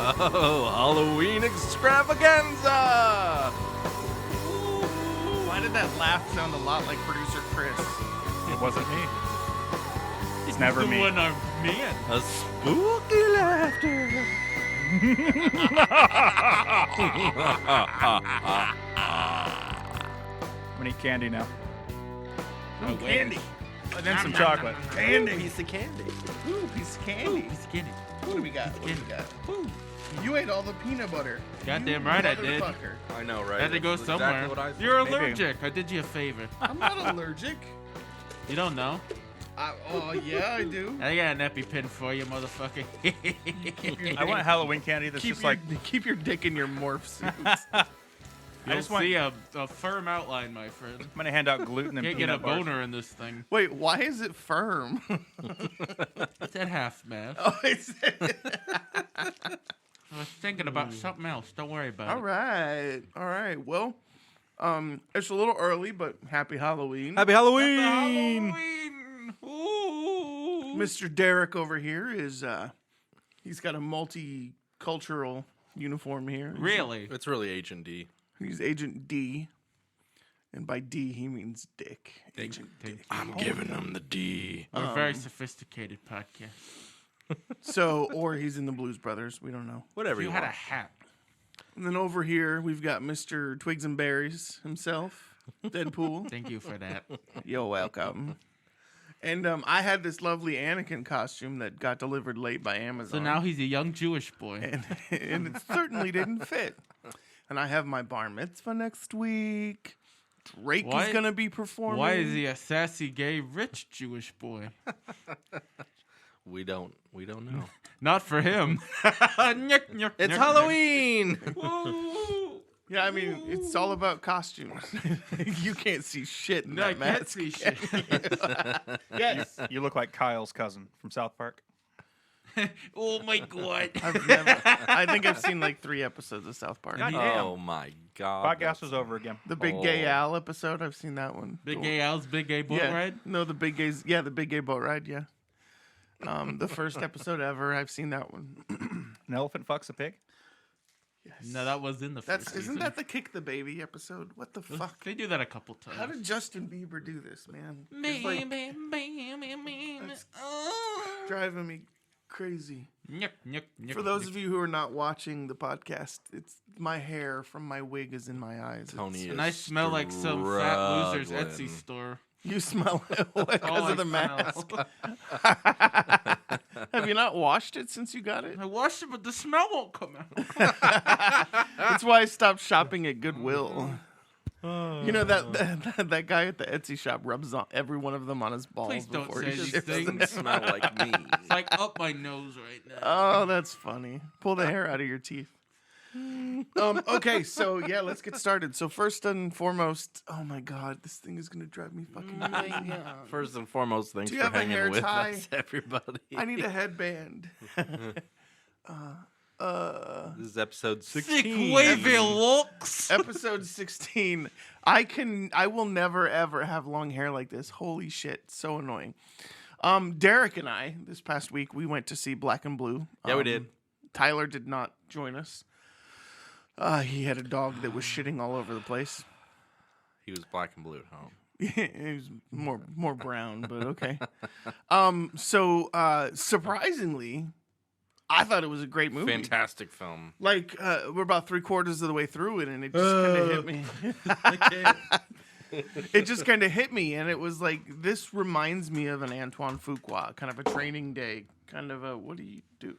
Oh, Halloween extravaganza! Why did that laugh sound a lot like producer Chris? It wasn't me. It's never me. Doing our man. A spooky laughter. I'm gonna eat candy now. Oh, Candy. And then some chocolate. Candy. Piece of candy. Ooh, piece of candy. Piece of candy. What do we got? What do we got? You ate all the peanut butter. Goddamn You right I did. motherfucker. I know, right? Had to go That's somewhere. Exactly what I thought. You're Maybe. allergic. I did you a favor. I'm not allergic. You don't know? Oh, yeah, I do. I got an EpiPen for you, motherfucker. I want Halloween candy that's just like. Keep your dick in your morph suits. You'll just want- see a firm outline, my friend. I'm gonna hand out gluten and Can't get a peanut bars. boner in this thing. Wait, why is it firm? It's at half, man. Oh, it's I was thinking about something else. Don't worry about all it. right. All right. Well, it's a little early, but happy Halloween. Happy Halloween! Halloween! Ooh. Mr. Derek over here is he's got a multicultural uniform here. Really? It's really H&D. He's Agent D. And by D he means Dick. Agent Thank Dick. I'm giving them the D. We're a very sophisticated podcast. So, or he's in the Blues Brothers. We don't know. Whatever You you had a want. hat. And then over here we've got Mr. Twigs and Berries himself, Deadpool. Thank you for that. You're welcome. And I had this lovely Anakin costume that got delivered late by Amazon. So now he's a young Jewish boy. and it certainly didn't fit. And I have my bar mitzvah next week. Drake Why- is going to be performing. Why is he a sassy, gay, rich Jewish boy? We don't know. Not for him. It's Halloween! Woo. Yeah, I mean, it's all about costumes. You can't see shit in No, I that can't mask. see shit. Yes. You look like Kyle's cousin from South Park. Oh my god. I think I've seen like 3 episodes of South Park. God damn. Oh my God. Podcast was over again. The Big Gay Al episode, I've seen that one. Big Gay Al's Big Gay Boat yeah. Ride? No, the Big Gays. Yeah, the Big Gay Boat Ride, yeah. The first episode ever, I've seen that one. An elephant fucks a pig. No, that was in the first Isn't season. that the Kick the Baby episode? What the fuck? They do that a couple times. How did Justin Bieber do this, man? It's like That's- driving me crazy. For those of you who are not watching the podcast, it's my hair from my wig is in my eyes. Tony And is I smell like some fat loser's struggling. Etsy store. You smell it because of the mask. smell. Have you not washed it since you got it? I washed it, but the smell won't come out. That's why I stopped shopping at Goodwill. You know that guy at the Etsy shop rubs on every one of them on his balls Please don't before say he these ships things. them. Doesn't smell like me. It's like up my nose right now. Oh, that's funny. Pull the hair out of your teeth. Okay, so yeah, let's get started. So first and foremost, oh my god, this thing is gonna drive me fucking crazy. First and foremost, thanks Do you for have a hanging hair with tie? us, everybody. I need a headband. This is episode Sick 16. wavy looks. Episode 16. I will never ever have long hair like this. Holy shit, so annoying. Derek and I this past week we went to see Black and Blue. Yeah, we did. Tyler did not join us. He had a dog that was shitting all over the place. He was black and blue at home. He was more brown, but okay. So surprisingly, I thought it was a great movie. Fantastic film. Like we're about 3/4 of the way through it, and it just kind of hit me. It just kind of hit me, and it was like, this reminds me of an Antoine Fuqua, kind of a Training Day, kind of a, what do you do?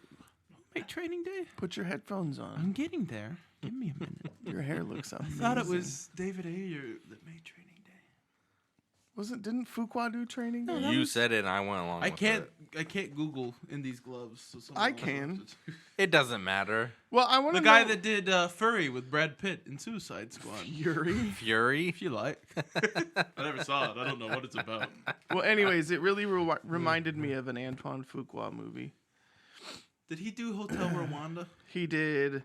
Make training day? Put your headphones on. I'm getting there. Give me a minute. Your hair looks amazing. I thought it was David Ayer that made training day. Didn't Fuqua do Training Day? You said it, and I went along I with can't. it. I can't Google in these gloves. So someone I else will can. have to do- It doesn't matter. Well, I want The to guy know. that did Furry with Brad Pitt in Suicide Squad. Yuri. Fury. If you like. I never saw it. I don't know what it's about. Well, anyways, it really reminded me of an Antoine Fuqua movie. Did he do Hotel Rwanda? He did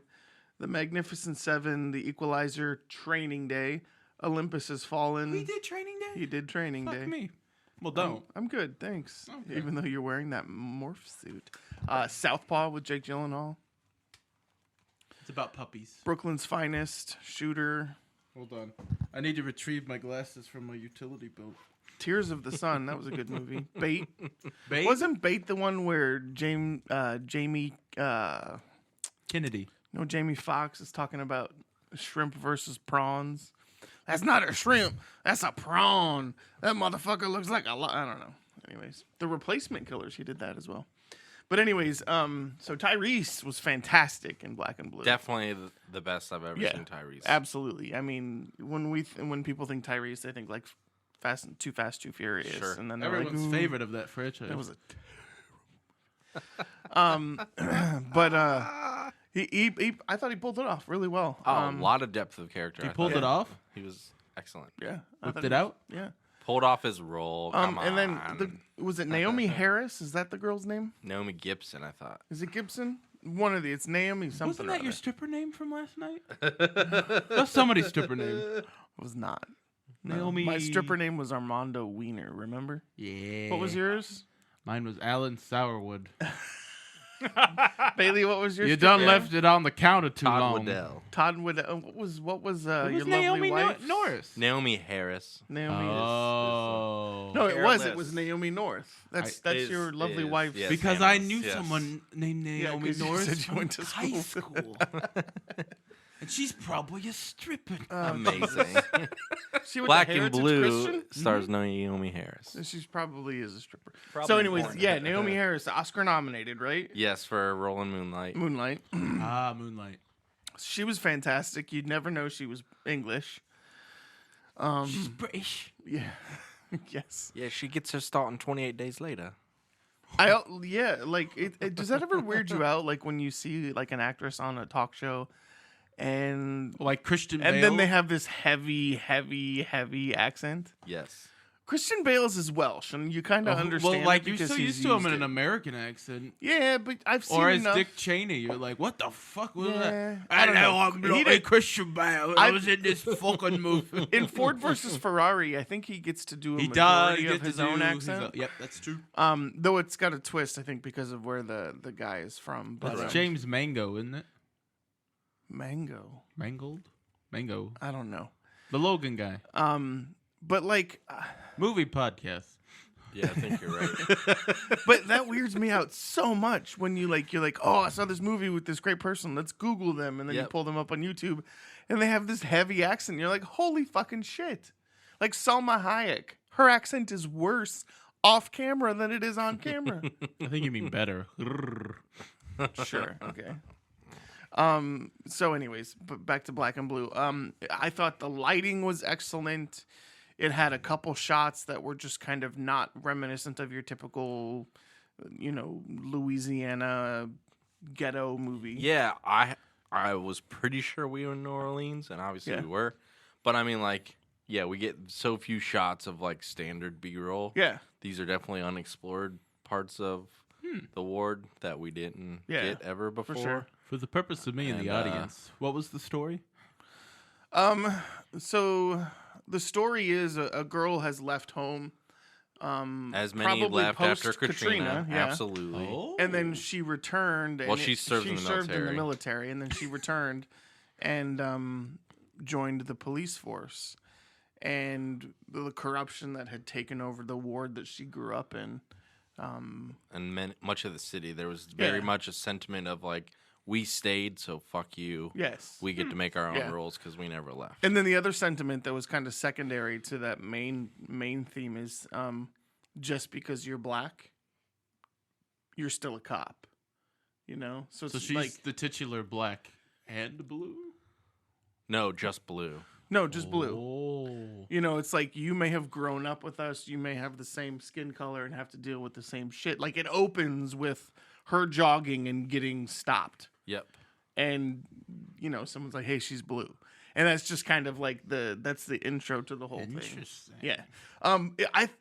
The Magnificent Seven, The Equalizer, Training Day, Olympus Has Fallen. He did Training Day? He did Training Fuck Day. me. Well, don't. I'm good, thanks. Okay. Even though you're wearing that morph suit. Southpaw with Jake Gyllenhaal. It's about puppies. Brooklyn's Finest, Shooter, Hold on. I need to retrieve my glasses from my utility belt. Tears of the Sun. That was a good movie. Bait. Bait? Wasn't Bait the one where Jamie Kennedy. Jamie Foxx is talking about shrimp versus prawns? That's not a shrimp. That's a prawn. That motherfucker looks like a lot. I don't know. Anyways, The Replacement Killers. He did that as well. But anyways, so Tyrese was fantastic in Black and Blue. Definitely the best I've ever seen Tyrese. Absolutely. I mean, when people think Tyrese, they think like Too Fast, Too Furious. Sure. And then they're Everyone's like, favorite of that franchise. that was a but I thought he pulled it off really well. A lot of depth of character. He I pulled thought. it off? He was excellent. Yeah. Whipped it out? Yeah. Pulled off his role. Come on. And then was it Naomi Harris? Is that the girl's name? Naomi Gibson, I thought. Is it Gibson? One of it's Naomi something. Wasn't that or your other. stripper name from last night? That's somebody's stripper name. It was not. No. Naomi. My stripper name was Armando Wiener, remember? Yeah. What was yours? Mine was Alan Sourwood. Bailey, what was yours? You done left it on the counter too Todd long. Waddell. Todd Waddell. What was It your was lovely Naomi wife? Norris. Naomi Harris. Naomi Oh. No, it Hairless. was Naomi North. That's Is- your lovely is, wife. yes. Because I Amos, knew yes. someone named Naomi 'cause you Norris said you from went to high school. school. And she's probably a stripper. Amazing. She went Black to and Heritage Blue Christian? stars Naomi Harris. She's probably is a stripper. Probably So, anyways, porn. yeah, Naomi Harris, Oscar nominated, right? Yes, for Roll in Moonlight. Moonlight. Moonlight. She was fantastic. You'd never know she was English. She's British. Yeah. Yes. Yeah, she gets her start in 28 days later. Like does that ever weird you out? Like when you see like an actress on a talk show, and Like Christian then Bale. they have this heavy accent. Yes. Christian Bale's is Welsh, and you kind of understand. Well, like it you're because so he's used to him in used an it. American accent. Yeah, but I've seen Or as enough. Dick Cheney, you're like, what the fuck was Yeah, that? I don't know. I'm He bloody did- Christian Bale. I was in this fucking movie. In Ford versus Ferrari, I think he gets to do a He does. majority He of gets his to own do accent. Yep, that's true. Though it's got a twist, I think, because of where the guy is from. But That's James Mango, isn't it? Mango. Mango. I don't know. The Logan guy. But like, Movie podcast. Yeah, I think you're right. but that weirds me out so much when you're like, oh, I saw this movie with this great person. Let's Google them, and then you Yep. pull them up on YouTube, and they have this heavy accent. You're like, holy fucking shit! Like Salma Hayek, her accent is worse off camera than it is on camera. I think you mean better. Sure. Okay. So anyways, but back to Black and Blue. I thought the lighting was excellent. It had a couple shots that were just kind of not reminiscent of your typical, Louisiana ghetto movie. Yeah, I was pretty sure we were in New Orleans, and obviously Yeah. we were. But I mean, like, yeah, we get so few shots of like standard B-roll. Yeah. These are definitely unexplored parts of the ward that we didn't get ever before. sure. For the purpose of me and the And, audience, what was the story? So the story is a girl has left home. As many probably left after post-Katrina, Katrina. yeah. Absolutely. And then she returned. And Well, she served in the military. military, and then she returned and joined the police force. And the corruption that had taken over the ward that she grew up in. And much of the city, there was very much a sentiment of like, we stayed, so fuck you. Yes. We get to make our own Yeah. rules because we never left. And then the other sentiment that was kind of secondary to that main theme is just because you're black, you're still a cop. So it's So she's like the titular black and blue? No, just blue. no, just blue. Oh. It's like you may have grown up with us, you may have the same skin color and have to deal with the same shit. Like it opens with her jogging and getting stopped. Yep. And someone's like, "Hey, she's blue." And that's just kind of like that's the intro to the whole thing. Interesting. Yeah.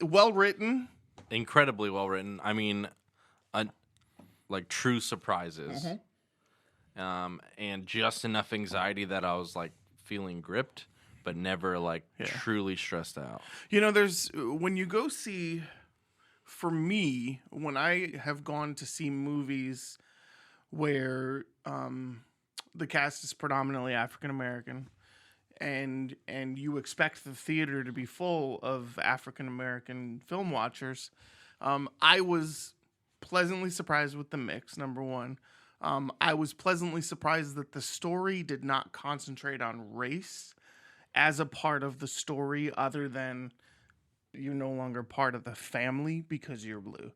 Well written. Incredibly well written. I mean, like true surprises. And just enough anxiety that I was like feeling gripped, but never like truly stressed out. There's when you go see, for me, when I have gone to see movies where the cast is predominantly African American, and you expect the theater to be full of African American film watchers. I was pleasantly surprised with the mix, number one. I was pleasantly surprised that the story did not concentrate on race as a part of the story, other than you're no longer part of the family because you're blue.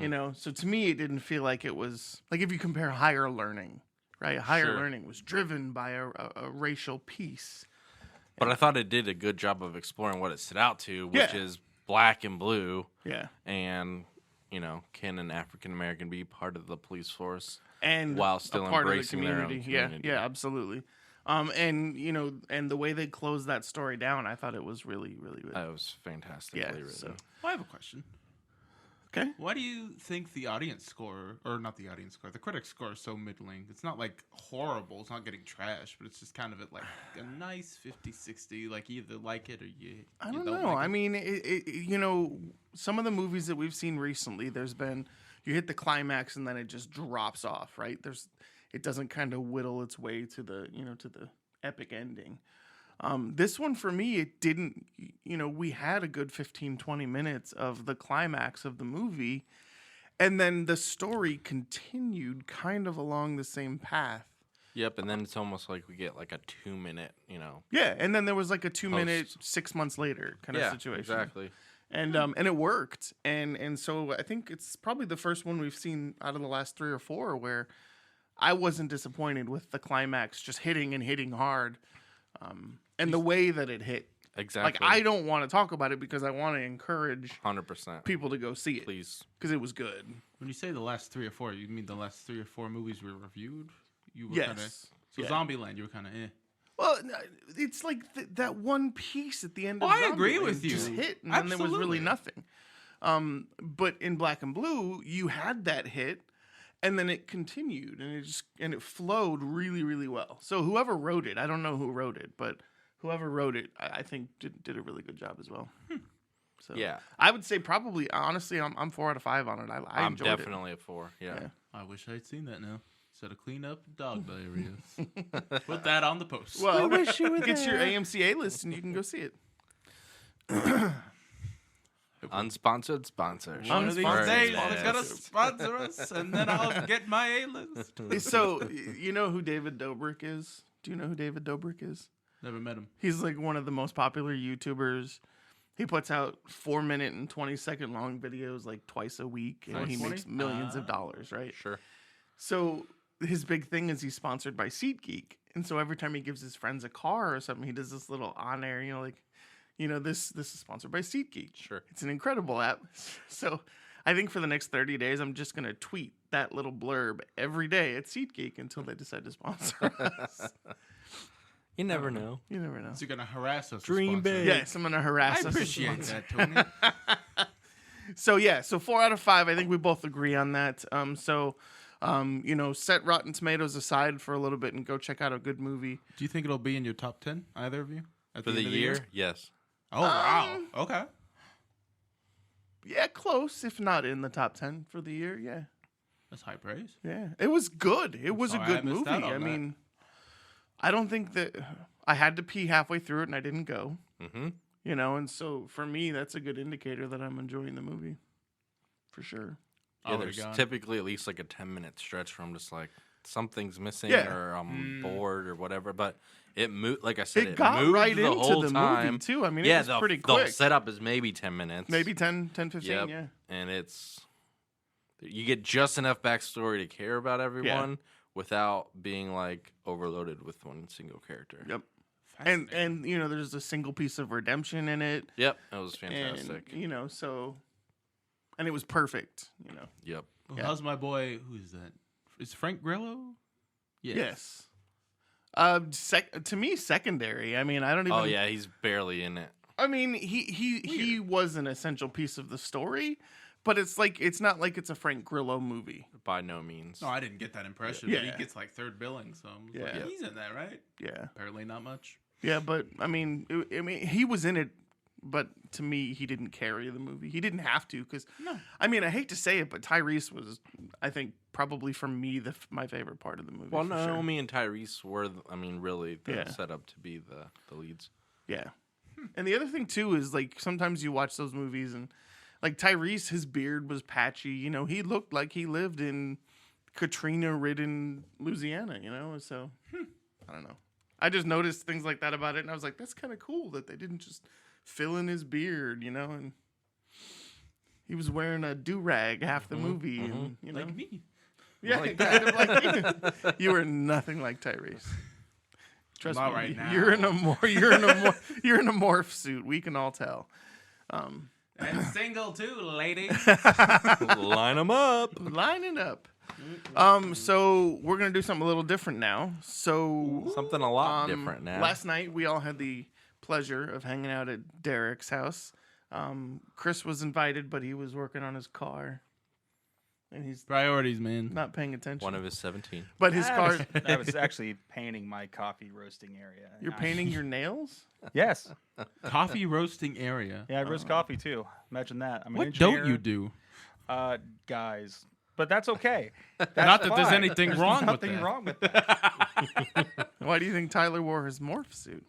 You know, so to me, it didn't feel like it was like, if you compare Higher Learning, right? Higher Learning was driven by a racial piece. But I thought it did a good job of exploring what it set out to, which is black and blue. Yeah. And, you know, can an African American be part of the police force And while still a part embracing of the their community. own community? Yeah, absolutely. And you know, and the way they closed that story down, I thought it was really, really good. That was fantastically written. So Well, I have a question. okay. Why do you think the audience score, or not the audience score, the critic score is so middling? It's not like horrible, it's not getting trashed, but it's just kind of at like a nice 50-60, like you either like it or you I don't don't know. like I it. mean, you know, some of the movies that we've seen recently, there's been, you hit the climax and then it just drops off, right? It doesn't kind of whittle its way to the, you know, to the epic ending. This one for me, it didn't, you know, we had a good 15-20 minutes of the climax of the movie, and then the story continued kind of along the same path. Yep, and then it's almost like we get like a 2-minute, you know. Yeah, and then there was like a 2-minute, 6 months later kind of situation. Exactly. And it worked. And so I think it's probably the first one we've seen out of the last 3 or 4 where I wasn't disappointed with the climax just hitting and hitting hard. And the way that it hit. Exactly. Like, I don't want to talk about it because I want to encourage 100%. people to go see it. Please. Because it was good. When you say the last 3 or 4, you mean the last 3 or 4 movies we reviewed? You were Yes. Kinda, so Yeah. Zombieland, you were kind of eh. Well, it's like that one piece at the end of I agree Zombieland with you. just hit, and then there was really Absolutely. nothing. But in Black and Blue, you had that hit, and then it continued, and it flowed really, really well. So whoever wrote it, I don't know who wrote it, but whoever wrote it, I think did a really good job as well. So Yeah. I would say probably, honestly, I'm 4 out of 5 on it. I I'm enjoyed definitely a 4. Yeah. Yeah. I wish I'd seen that now. Instead of clean up dog areas. Put that on the post. it. Well, wish you were get your there. AMC A list, and you can go see it. Unsponsored sponsors. One of these Unsponsored days, sponsors. they're gonna sponsor us, and then I'll get my A-list. So, you know who David Dobrik is? Do you know who David Dobrik is? Never met him. He's like one of the most popular YouTubers. He puts out 4-minute and 20-second long videos like twice a week, and he 20? makes millions of dollars, right? Sure. So his big thing is he's sponsored by SeatGeek, and so every time he gives his friends a car or something, he does this little on air, you know, like, you know, this is sponsored by SeatGeek. Sure. It's an incredible app. So I think for the next 30 days, I'm just gonna tweet that little blurb every day at SeatGeek until they decide to sponsor us. You never know. You never know. So you're gonna harass us. with Dream sponsors. big. Yes, I'm gonna harass I us. appreciate that, Tony. So yeah, so 4 out of 5. I think we both agree on that. You know, set Rotten Tomatoes aside for a little bit and go check out a good movie. Do you think it'll be in your top 10, either of you? At For the end of year, yes. Oh, wow. Okay. Yeah, close, if not in the top 10 for the year. Yeah, That's high praise. yeah, it was good. It was a sorry I good missed movie. out on I that. mean, I don't think that I had to pee halfway through it and I didn't go. Mm-hmm. You know, and so for me, that's a good indicator that I'm enjoying the movie, for sure. Yeah, Oh, there's God. typically at least like a 10-minute stretch where I'm just like, something's missing Yeah. or I'm bored or whatever. But it moved, like I said, It got moved right the into whole the time. movie too. I mean, Yeah, it was pretty quick. the setup is maybe 10 minutes. Maybe 10, 15, Yep. yeah. And you get just enough backstory to care about everyone without being like overloaded with one single character. Yep. Fascinating. And you know, there's a single piece of redemption in it. Yep, that was fantastic. And, you know, so, and it was perfect, you know. Yep. Well, yeah. how's my boy? Who is that? Is Frank Grillo? Yes. To me, secondary. I mean, I don't even. Oh yeah, he's barely in it. I mean, he was an essential piece of the story, but it's not like it's a Frank Grillo movie. By no means. No, I didn't get that impression. Yeah. But he gets like third billing, so I'm like, Yeah. he's in that, right? Yeah. Apparently not much. Yeah, but I mean, he was in it But to me, he didn't carry the movie. He didn't have to, because I mean, I hate to say it, but Tyrese was, I think, probably for me my favorite part of the movie. Well, for Naomi and Tyrese were, really Yeah. set up to be the leads. Yeah. And the other thing too is like sometimes you watch those movies and like Tyrese, his beard was patchy. You know, he looked like he lived in Katrina-ridden Louisiana. You know, so I don't know. I just noticed things like that about it, and I was like, that's kind of cool that they didn't just fill in his beard. You know, and he was wearing a do-rag half the movie, and you know, Like me. yeah, kind of like you. You were nothing like Tyrese. Trust Not me, right now. you're in a morph suit. We can all tell. And single too, lady. Line them up. Lining up. So we're gonna do something a little different now. So Something a lot different now. last night we all had the pleasure of hanging out at Derek's house. Chris was invited, but he was working on his car, and he's Priorities, man. not paying attention. One of his 17. But his car. I was actually painting my coffee roasting area. You're painting your nails? Yes. Coffee roasting area. Yeah, I roast coffee too. Imagine that. I'm an What engineer. don't you do? Guys. But that's okay. That's Not that there's fine. anything There's wrong with nothing that. wrong with that. Why do you think Tyler wore his morph suit?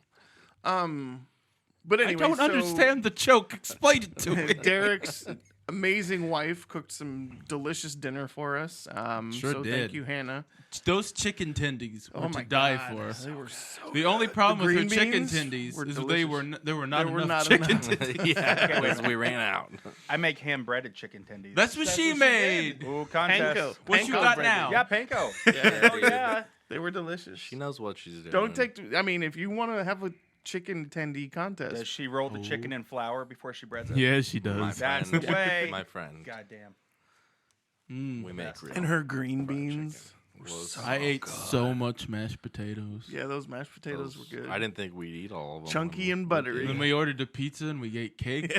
But anyway, I don't understand the joke. Explain it to me. Derek's amazing wife cooked some delicious dinner for us. Sure so did. thank you, Hannah. Those chicken tendies were Oh my to die God, for. they were so. The only problem The with her green chicken beans tendies were is delicious. there were not There were enough not chicken enough. tendies. Yeah, we ran out. I make hand-breaded chicken tendies. That's what she made. Ooh, contest. Panko. What you Panko got bread. now? Yeah, panko. Yeah, Oh, yeah. they were delicious. She knows what she's doing. Don't take. I mean, if you want to have a chicken tendy contest, Does she roll the chicken in flour before she breads it? Yeah, she My does. That's friend. the way. My friend. Goddamn. We make Yes. real and her green fried beans. chicken. were Was- so I ate good. so much mashed potatoes. Yeah, those mashed potatoes those- were good. I didn't think we'd eat all of them. Chunky and And buttery. then we ordered a pizza and we ate cake.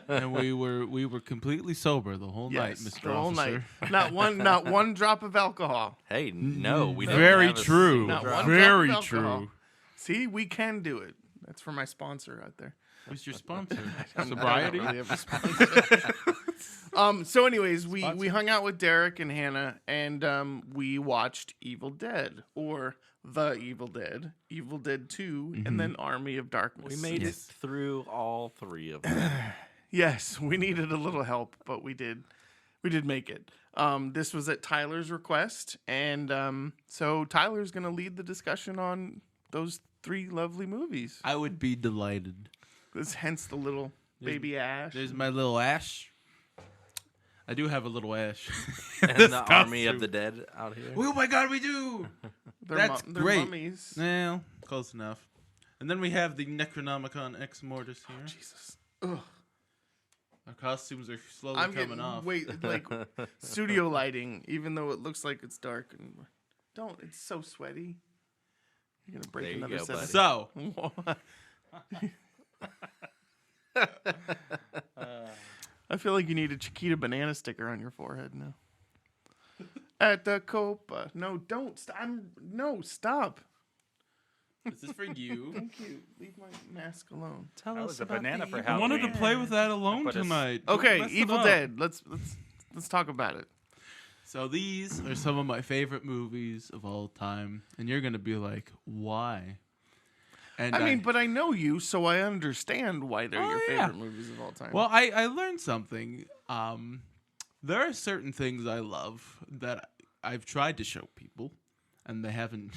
And we were completely sober the whole night, Yes, Mr. the whole Officer. night. Not one drop of alcohol. Hey, no, we didn't Very have a true. single Not drop. one Very drop of alcohol. true. See, we can do it. That's for my sponsor out there. Who's your sponsor? I don't Sobriety? really have a sponsor. So anyways, we hung out with Derek and Hannah, and we watched Evil Dead, or The Evil Dead, Evil Dead 2, and then Army of Darkness. We made it through all three of them. Yes, we needed a little help, but we did make it. This was at Tyler's request, and so Tyler's going to lead the discussion on those three lovely movies. I would be delighted. This hence the little baby Ash. There's my little Ash. I do have a little Ash. And This the Army of costume. the Dead out here. Oh my god, we do! They're That's they're great. mummies. Well, close enough. And then we have the Necronomicon Ex Mortis here. Jesus. Ugh. Our costumes are slowly I'm coming getting off. like studio lighting, even though it looks like it's dark. And don't. It's so sweaty. You're gonna break There you another go, set. buddy. So, I feel like you need a Chiquita banana sticker on your forehead now. At the Copa. No, don't. No, stop. this is for you. Thank you. Leave my mask alone. Tell That us was a about banana the for evil- I wanted to Halloween. play with that alone But it's- tonight. Don't Okay, mess it Evil up. Dead. Let's talk about it. So these are some of my favorite movies of all time, and you're gonna be like, why? And I mean, but I know you, so I understand why they're Oh, your yeah. favorite movies of all time. well, I learned something. There are certain things I love that I've tried to show people, and they haven't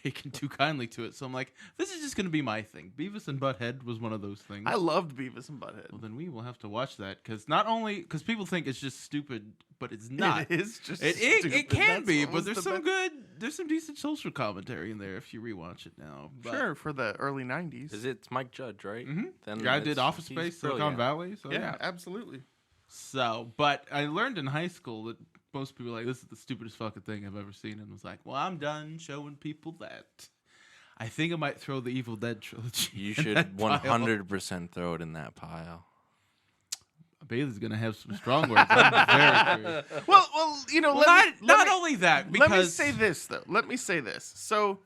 taken too kindly to it. So I'm like, this is just gonna be my thing. Beavis and Butthead was one of those things. I loved Beavis and Butthead. Well, then we will have to watch that because not only because people think it's just stupid, but it's not. It is just It stupid. can That's be, what but was there's the some best- there's some decent social commentary in there if you rewatch it now. But, Sure, for the early 90s. Is it's Mike Judge, right? Mhm. Then The guy it's- did Office he's Space, Silicon brilliant. Valley. So Yeah, absolutely. So, but I learned in high school that most people are like, this is the stupidest fucking thing I've ever seen, and was like, well, I'm done showing people that. I think I might throw the Evil Dead trilogy. You in should that pile. 100% throw it in that pile. Bailey's gonna have some strong words. I'm very curious. Well, you know, Well, let not me only that, because let me say this though. Let me say this. So,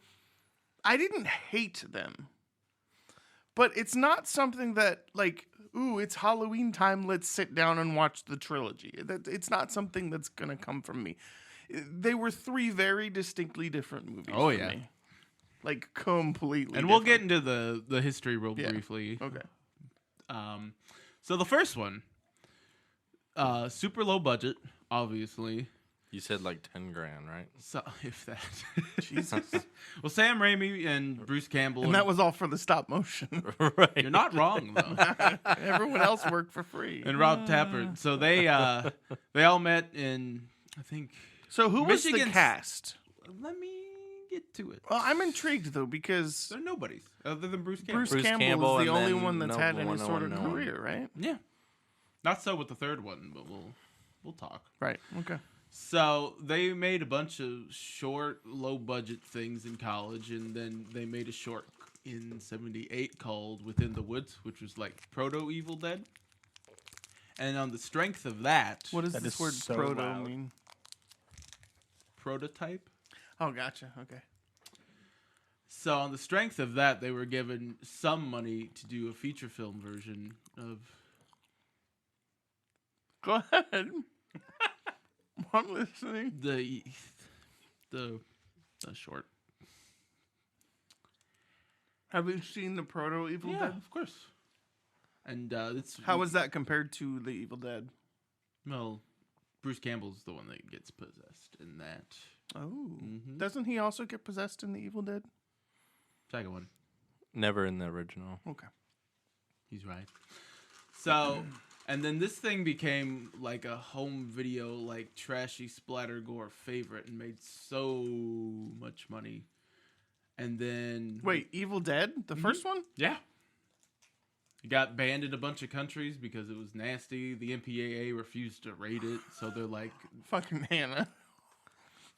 I didn't hate them, but it's not something that like, ooh, it's Halloween time. Let's sit down and watch the trilogy. It's not something that's gonna come from me. They were 3 very distinctly different movies. Oh, for yeah. me. Like completely. And we'll get different. into the history real Yeah. briefly. Okay. So the first one, super low budget, obviously. You said like 10 grand, right? So if that, Jesus. well, Sam Raimi and Bruce Campbell, And that was all for the stop motion. Right. you're not wrong though, Everyone else worked for free. and Rob Tapper. So they all met in, I think. So who was the Michigan's- cast? Let me get to it. Well, I'm intrigued though because They're nobodies other than Bruce Campbell. Bruce Campbell, Campbell is the and only then one that's no had any one, sort of no one. career, right? Yeah, not so with the third one, but we'll talk. Right. Okay. So they made a bunch of short, low-budget things in college, and then they made a short in '78 called "Within the Woods," which was like proto Evil Dead. And on the strength of that, What does That this is word so proto loud. mean? prototype. Oh, gotcha. Okay. So on the strength of that, they were given some money to do a feature film version of. Go ahead. I'm listening. The short. Have you seen the proto Evil Yeah, Dead? of course. And it's How was that compared to the Evil Dead? well, Bruce Campbell's the one that gets possessed in that Oh. Mhm. Doesn't he also get possessed in the Evil Dead? second one. Never in the original. Okay. He's right. So, and then this thing became like a home video, like trashy splatter gore favorite, and made so much money. And then Wait, Evil Dead? The first one? yeah. It got banned in a bunch of countries because it was nasty. The MPAA refused to rate it, so they're like, Fucking Hannah.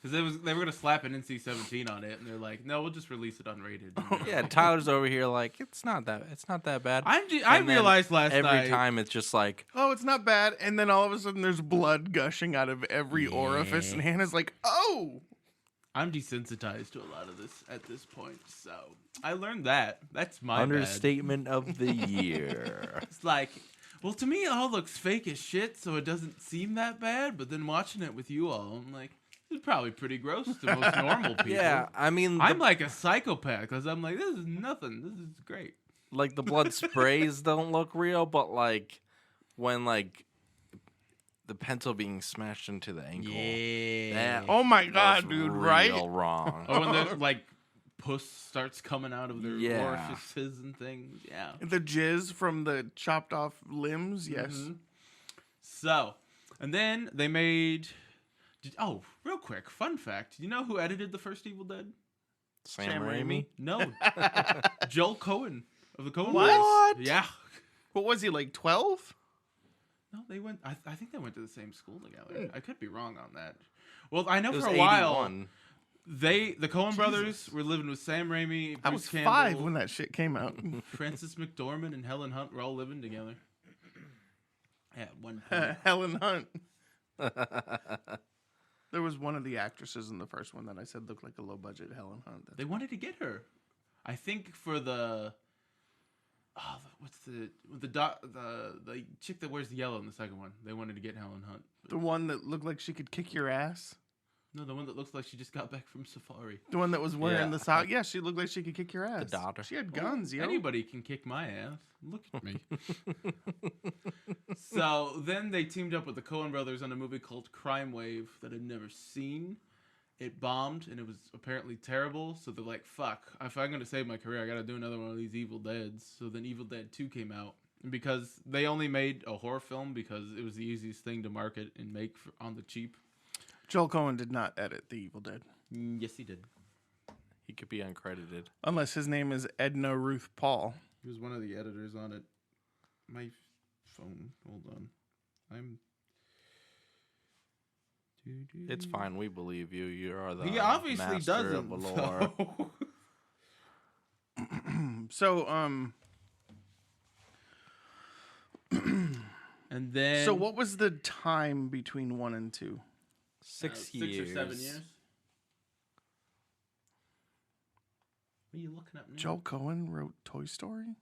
because they were gonna slap an NC-17 on it, and they're like, no, we'll just release it unrated. Yeah, Tyler's over here like it's not that bad. I And then realized last every night. time it's just like Oh, it's not bad. And then all of a sudden there's blood gushing out of every orifice. And Hannah's like, oh. I'm desensitized to a lot of this at this point, so I learned that. That's my bad. understatement of the year. It's like, well, to me, it all looks fake as shit, so it doesn't seem that bad. But then watching it with you all, I'm like, it's probably pretty gross to most normal people. Yeah, I mean, I'm like a psychopath because I'm like, this is nothing. This is great. like the blood sprays don't look real, but like when like the pencil being smashed into the ankle. That Oh my was God, dude, right? real wrong. Or when the like puss starts coming out of their Yeah. orifices and things. Yeah. The jizz from the chopped off limbs, yes. Mhm. So, and then they made. Oh, real quick, fun fact. You know who edited the first Evil Dead? Sam Sam Raimi. Raimi? No. Joel Cohen of the Coen What? Brothers. Yeah. What was he, like 12? No, they went. I think they went to the same school together. I could be wrong on that. Well, I know It was for a while 81. the Coen Brothers were living with Sam Raimi, Bruce I was Campbell, 5 when that shit came out. Francis McDormand, and Helen Hunt were all living together. At one point. Helen Hunt. There was one of the actresses in the first one that I said looked like a low budget Helen Hunt. They wanted to get her. I think for the. Oh, what's the chick that wears the yellow in the second one? They wanted to get Helen Hunt. The one that looked like she could kick your ass. No, the one that looks like she just got back from safari. The one that was wearing Yeah. the sock. Yeah, she looked like she could kick your ass. daughter. She had guns, yo. Anybody can kick my ass. Look at me. So then they teamed up with the Coen Brothers on a movie called Crime Wave that I'd never seen. It bombed and it was apparently terrible. So they're like, fuck, if I'm going to save my career, I got to do another one of these Evil Deads. So then Evil Dead 2 came out. And because they only made a horror film because it was the easiest thing to market and make on the cheap. Joel Cohen did not edit The Evil Dead. Yes, he did. He could be uncredited. Unless his name is Edna Ruth Paul. He was one of the editors on it. My phone. Hold on. It's fine. We believe you. You are the He obviously master doesn't. of the lore. So. So, And then. so what was the time between 1 and 2? 6 6 years. or 7 years. What are you looking at? Me? Joel Cohen wrote Toy Story?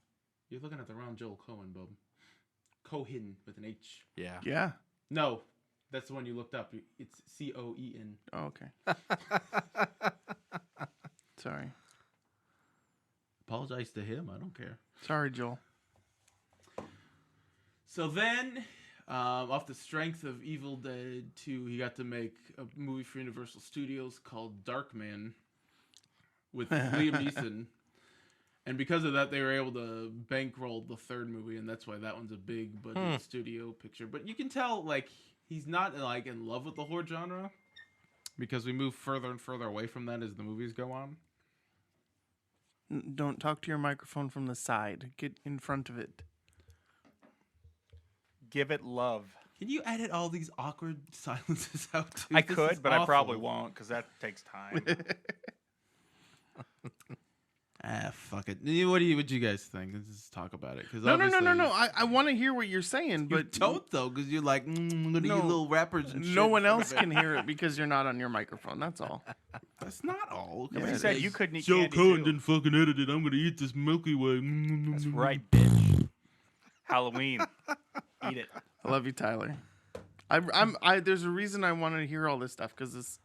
You're looking at the wrong Joel Cohen, Bob. Cohen with an H. Yeah. Yeah. No, that's the one you looked up. It's Coen. Oh, okay. Sorry. Apologize to him. I don't care. Sorry, Joel. So then, off the strength of Evil Dead 2, he got to make a movie for Universal Studios called Darkman with Liam Neeson. And because of that, they were able to bankroll the third movie, and that's why that one's a big budget studio picture. But you can tell, like, he's not, like, in love with the horror genre because we move further and further away from that as the movies go on. Don't talk to your microphone from the side. Get in front of it. Give it love. Can you edit all these awkward silences out, too? I This could, is but awful. I probably won't because that takes time. Fuck it. What do you guys think? Let's just talk about it. Cause No. I want to hear what you're saying, You but don't though, because you're like, I'm gonna No. eat little rappers and shit. no one in front else of it. can hear it because you're not on your microphone. That's all. That's not all. Yeah, You it said is. you couldn't eat Joe candy Cohen too. didn't fucking edit it. I'm gonna eat this Milky Way. That's right, bitch. Halloween. Eat it. I love you, Tyler. There's a reason I wanted to hear all this stuff because it's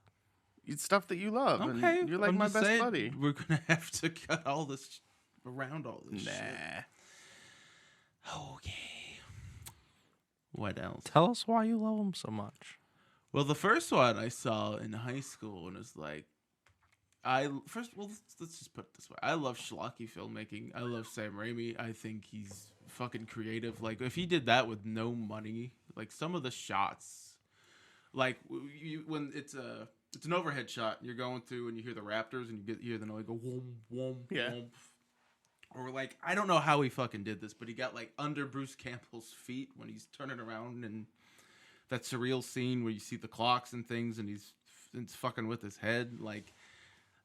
stuff that you love. Okay, and you're like I'm my just best saying, buddy. We're gonna have to cut all this around all this shit. Okay. What else? Tell us why you love him so much. Well, the first one I saw in high school and it's like, let's just put it this way. I love schlocky filmmaking. I love Sam Raimi. I think he's fucking creative. Like, if he did that with no money, like some of the shots, like when it's an overhead shot, you're going through and you hear the raptors and you hear the noise go whoom, whoom, Yeah. whoom. Or like, I don't know how he fucking did this, but he got like under Bruce Campbell's feet when he's turning around and that surreal scene where you see the clocks and things and it's fucking with his head. Like,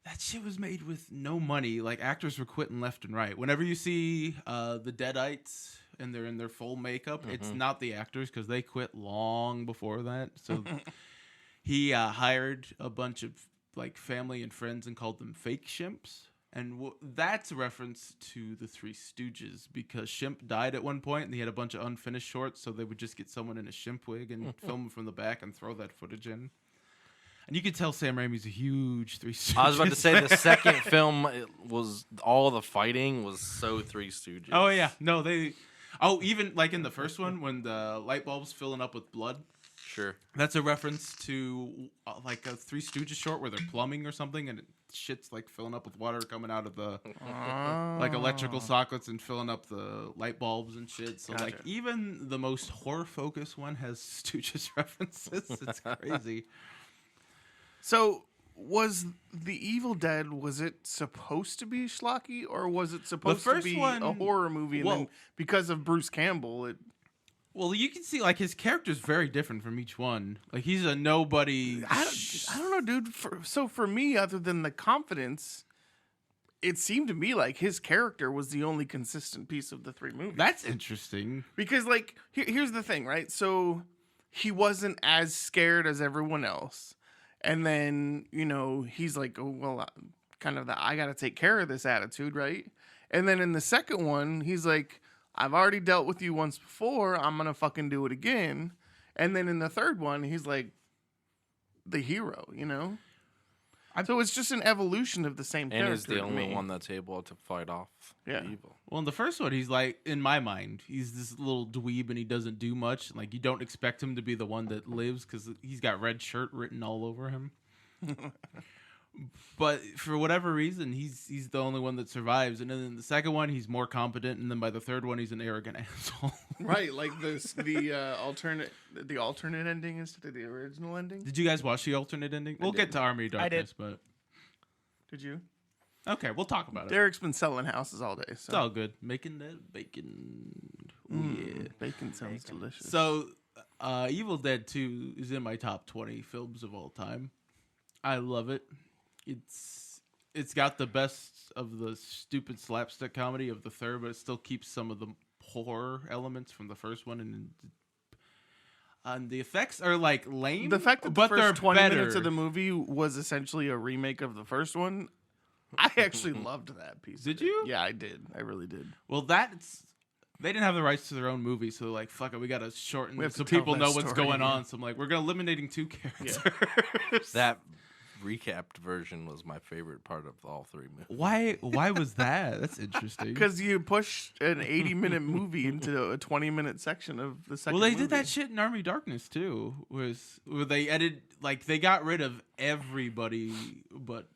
that shit was made with no money. Like, actors were quitting left and right. Whenever you see the Deadites and they're in their full makeup, it's not the actors because they quit long before that. So he hired a bunch of like family and friends and called them fake shimps. And that's a reference to the Three Stooges because Shimp died at one point and he had a bunch of unfinished shorts, so they would just get someone in a Shimp wig and film him from the back and throw that footage in. And you could tell Sam Raimi's a huge Three Stooges I was about to say the fan. second film was all the fighting was so Three Stooges. Oh yeah, no, even like in the first one when the light bulb's filling up with blood. Sure. That's a reference to like a Three Stooges short where they're plumbing or something and shit's like filling up with water coming out of the like electrical sockets and filling up the light bulbs and shit. So like even the most horror focused one has Stooges references. It's crazy. So, was the Evil Dead, was it supposed to be schlocky or was it supposed to first be one- a horror movie? And well- then because of Bruce Campbell, it Well, you can see like his character's very different from each one. Like he's a nobody. I don't know, dude. So for me, other than the confidence, it seemed to me like his character was the only consistent piece of the three movies. That's interesting. Because, like, here's the thing, right? So he wasn't as scared as everyone else. And then, you know, he's like, oh, well, kind of I got to take care of this attitude, right? And then in the second one, he's like, I've already dealt with you once before. I'm going to fucking do it again. And then in the third one, he's like the hero, you know? So it's just an evolution of the same And character. he's the to only me. one that's able to fight off Yeah. evil. Well, in the first one, he's like, in my mind, he's this little dweeb and he doesn't do much. Like, you don't expect him to be the one that lives because he's got red shirt written all over him. But for whatever reason, he's the only one that survives. And then in the second one, he's more competent. And then by the third one, he's an arrogant asshole. Right, like the alternate ending instead of the original ending. Did you guys watch the alternate ending? We'll get to Army of I did. Darkness, but Did you? okay, we'll talk about it. Derek's been selling houses all day. So. It's all good. Making that bacon. Oh, yeah. Bacon sounds delicious. So, Evil Dead 2 is in my top 20 films of all time. I love it. It's got the best of the stupid slapstick comedy of the third, but it still keeps some of the horror elements from the first one, and the effects are like lame. the fact that the but they're first 20 better. minutes of the movie was essentially a remake of the first one, I actually loved that piece. Did of it. you? Yeah, I did. I really did. Well, that's They didn't have the rights to their own movie, so they're like, fuck it, we gotta shorten it so tell people that know what's story, going yeah. on. So I'm like, we're eliminating 2 characters. That recapped version was my favorite part of all 3 movies. Why was that? That's interesting. Because you push an 80-minute movie into a 20-minute section of the second Well, they movie. did that shit in Army of Darkness too. Where they they got rid of everybody but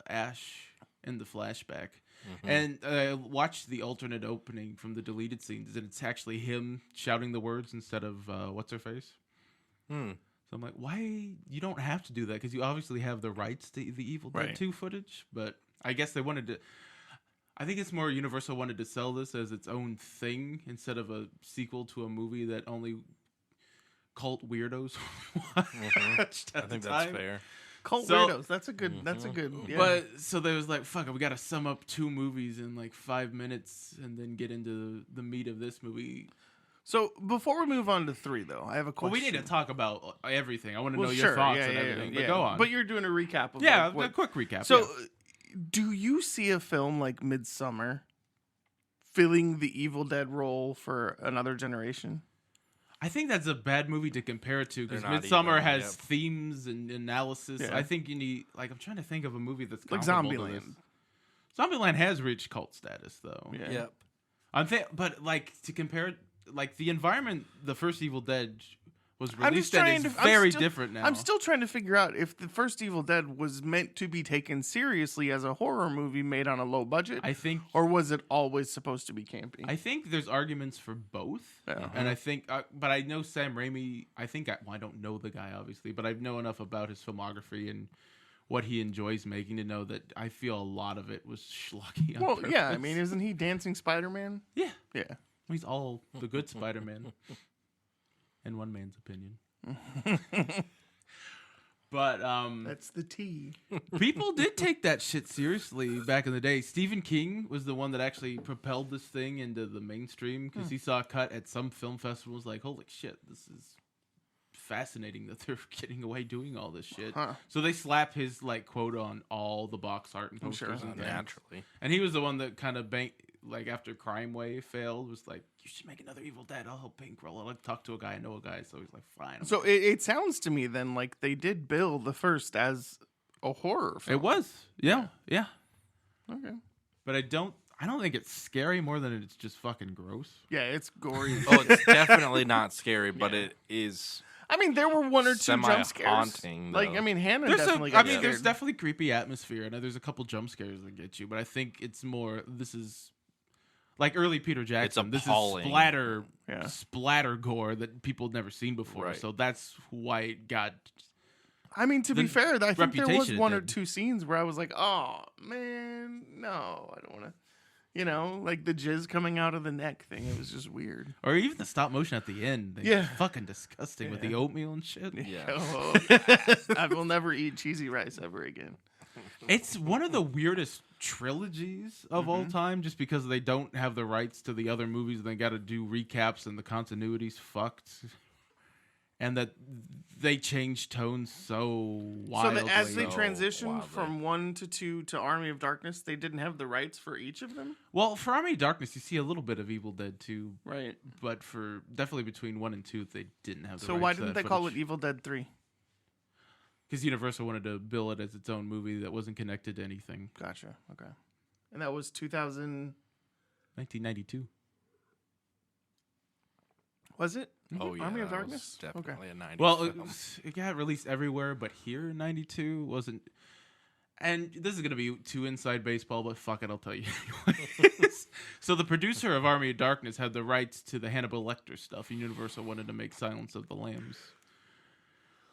Ash in the flashback. Mm-hmm. And I watched the alternate opening from the deleted scenes, and it's actually him shouting the words instead of what's her face. So I'm like, why? You don't have to do that because you obviously have the rights to the Evil Dead 2 footage. But I guess they wanted to. I think it's more Universal wanted to sell this as its own thing instead of a sequel to a movie that only cult weirdos watched at I think the that's time. fair. Cult So- weirdos. That's a good. That's a good. Yeah. But so they was like, fuck it, we got to sum up 2 movies in like 5 minutes and then get into the meat of this movie. so before we move on to 3, though, I have a Well, question. we need to talk about everything. I want to know Sure, your thoughts yeah, and yeah, everything. yeah. But go on. But you're doing a recap of yeah, like, what, a quick recap. So, yeah. do you see a film like Midsommar filling the Evil Dead role for another generation? I think that's a bad movie to compare it to because They're not Midsommar even, has yep. themes and analysis. Yeah. I think you need, like, I'm trying to think of a movie that's Like comparable to Zombieland. this. Zombieland has reached cult status, though. Yeah. Yep. But like to compare it, like the environment, the first Evil Dead was I'm just released and trying is to. I'm very still- different now. I'm still trying to figure out if the first Evil Dead was meant to be taken seriously as a horror movie made on a low budget, I think or was it always supposed to be campy? I think there's arguments for both, Yeah. and I think, but I know Sam Raimi. I don't know the guy obviously, but I know enough about his filmography and what he enjoys making to know that I feel a lot of it was schlocky. On Well, purpose. yeah. I mean, isn't he Dancing Spider-Man? yeah, Yeah. he's all the good Spider-Man, in one man's opinion. But That's the T. people did take that shit seriously back in the day. Stephen King was the one that actually propelled this thing into the mainstream because he saw a cut at some film festivals like, holy shit, this is fascinating that they're getting away doing all this shit. Huh. So they slap his like quote on all the box art and posters sure. and things. Naturally. And he was the one that kind of like after Crime Wave failed was like, you should make another Evil Dead. I'll help bankroll. I'll talk to a guy. I know a guy. So he's like, fine. So it sounds to me then like they did bill the first as a horror film. It was. Yeah. Okay. But I don't think it's scary more than it's just fucking gross. Yeah, it's gory. Oh, it's definitely not scary, but it is. I mean, there were 1 or 2 jump scares. Semi-haunting, though. Like, I mean, Hannah There's definitely I got mean, there's scared. definitely creepy atmosphere, and there's a couple jump scares that get you. But I think it's more. This is like early Peter Jackson. This is appalling. splatter gore that people had never seen before. Right. So that's why it got. I mean, to be the fair, I think there was reputation it 1 or did. 2 scenes where I was like, oh, man, no, I don't want to. You know, like the jizz coming out of the neck thing. It was just weird. Or even the stop motion at the end. Yeah. Fucking disgusting with the oatmeal and shit. Yeah. Oh, I will never eat cheesy rice ever again. It's one of the weirdest trilogies of all time just because they don't have the rights to the other movies and they got to do recaps and the continuity's fucked. And that they change tones so wildly. So that as they So transitioned wildly. from 1 to 2 to Army of Darkness, they didn't have the rights for each of them? Well, for Army of Darkness, you see a little bit of Evil Dead 2, Right. but for definitely between 1 and 2, they didn't have the So rights why to didn't that they call it footage. Evil Dead 3? Because Universal wanted to bill it as its own movie that wasn't connected to anything. Gotcha. Okay. And that was 2000. 1992. Was it? Oh, yeah. Army of that was Darkness? Definitely a 90s Well, film. it got released everywhere, but here in 92 wasn't. And this is going to be too inside baseball, but fuck it, I'll tell you anyways. So the producer of Army of Darkness had the rights to the Hannibal Lecter stuff, and Universal wanted to make Silence of the Lambs.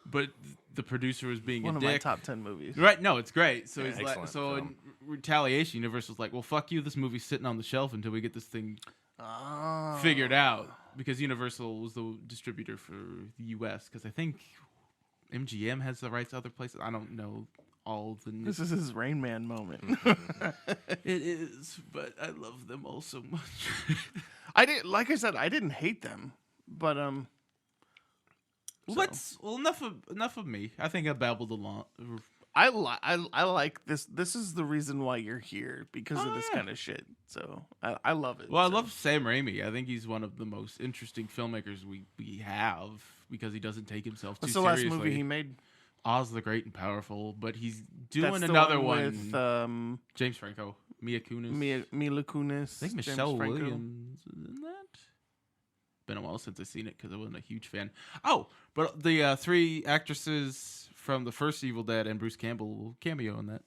But the producer was being One a of dick. my top 10 movies. Right? No, it's great. So he's like, Excellent so film. in retaliation, Universal's like, well, fuck you. This movie's sitting on the shelf until we get this thing Oh. figured out, because Universal was the distributor for the U.S. Because I think MGM has the rights to other places. I don't know all the. This is his Rain Man moment. It is, but I love them all so much. Like I said, I didn't hate them, but Enough of me. I think I babbled I like this. This is the reason why you're here, because of this kind of shit. So I love it. Well, I love Sam Raimi. I think he's one of the most interesting filmmakers we have because he doesn't take himself too seriously. What's the last movie he made? Oz the Great and Powerful, but he's doing That's the another one one. with James Franco, Mila Kunis. Mila Kunis. I think Michelle Williams is in that. Been a while since I've seen it because I wasn't a huge fan. Oh, but the 3 actresses from the first Evil Dead and Bruce Campbell will cameo in that.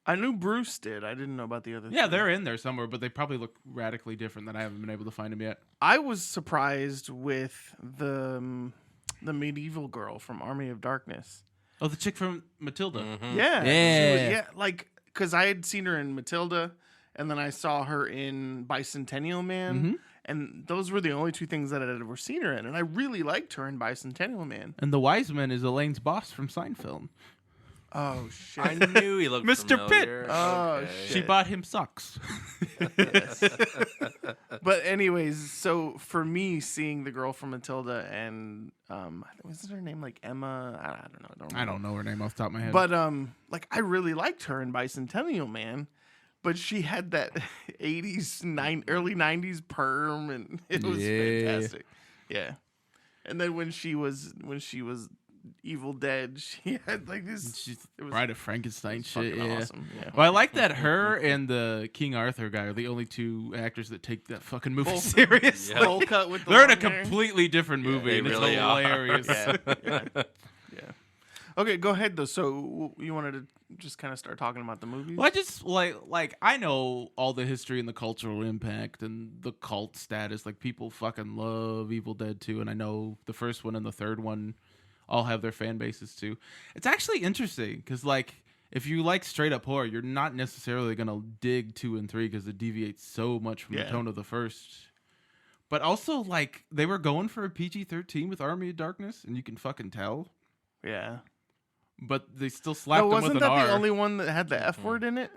I knew Bruce did. I didn't know about the other. Yeah, 3. they're in there somewhere, but they probably look radically different than I haven't been able to find them yet. I was surprised with the medieval girl from Army of Darkness. Oh, the chick from Matilda. Mm-hmm. Yeah, Yeah. like because I had seen her in Matilda, and then I saw her in Bicentennial Man. Mm-hmm. And those were the only 2 things that I had ever seen her in. And I really liked her in Bicentennial Man. And the wise man is Elaine's boss from Seinfeld. Oh, shit. I knew he looked Mr. familiar. Pitt. Oh, Okay. shit. She bought him socks. But anyways, so for me, seeing the girl from Matilda and, was her name like Emma? I don't know. I don't know her name off the top of my head. But, like, I really liked her in Bicentennial Man. But she had that 80s, early 90s perm, and it was fantastic. Yeah. And then when she was Evil Dead, she had like this. She's it was Bride of Frankenstein shit. fucking Yeah. awesome. Yeah. Well, I like that her and the King Arthur guy are the only 2 actors that take that fucking movie Both- seriously. Yeah. Bowl cut with the They're in a long hair. completely different movie, they and it's really are. hilarious. Yeah. Okay, go ahead though. So you wanted to just kind of start talking about the movies? Well, I just like I know all the history and the cultural impact and the cult status. Like people fucking love Evil Dead 2, and I know the first one and the third one all have their fan bases too. It's actually interesting because like if you like straight up horror, you're not necessarily gonna dig 2 and 3 because it deviates so much from the tone of the first. But also like they were going for a PG-13 with Army of Darkness, and you can fucking tell. Yeah. But they still slapped them wasn't with an that R. the only one that had the F word in it?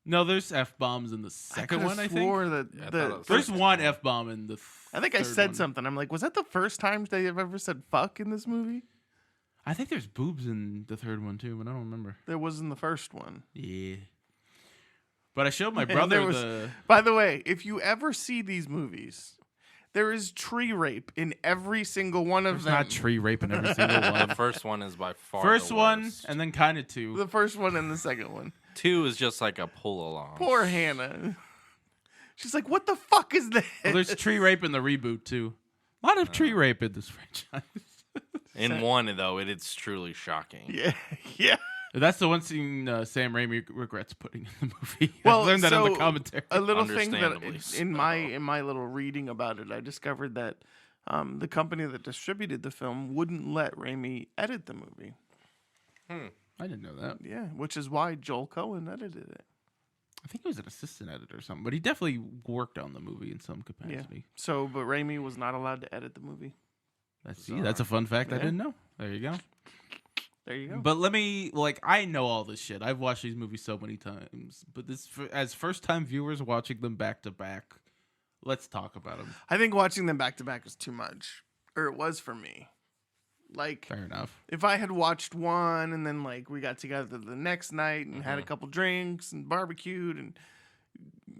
No, there's F-bombs in the second one, I think. That Yeah, I the thought it was- There's one F-bomb in the I think I third said one. something. I'm like, was that the first time they have ever said fuck in this movie? I think there's boobs in the third one too, but I don't remember. There was in the first one. Yeah. But I showed my And brother there was- the... By the way, if you ever see these movies, there is tree rape in every single one of There's them. not tree rape in every single one. The first one is by far First the one, worst. and then kind of 2. The first one and the second one. 2 is just like a pull along. Poor Hannah. She's like, what the fuck is that? Well, there's tree rape in the reboot too. A lot of tree rape in this franchise. In 1 though, it's truly shocking. Yeah, yeah. That's the one scene Sam Raimi regrets putting in the movie. Well, I learned that in so, the commentary. A little thing that Understandably in my little reading about it, I discovered that the company that distributed the film wouldn't let Raimi edit the movie. I didn't know that. Yeah, which is why Joel Cohen edited it. I think he was an assistant editor or something, but he definitely worked on the movie in some Yeah. capacity. So, but Raimi was not allowed to edit the movie. That's a fun fact I Yeah. didn't know. There you go. There you go. But let me, I know all this shit. I've watched these movies so many times. But as first-time viewers watching them back to back, let's talk about them. I think watching them back to back is too much, or it was for me. Like, Fair enough. if I had watched one and then like we got together the next night and had a couple drinks and barbecued and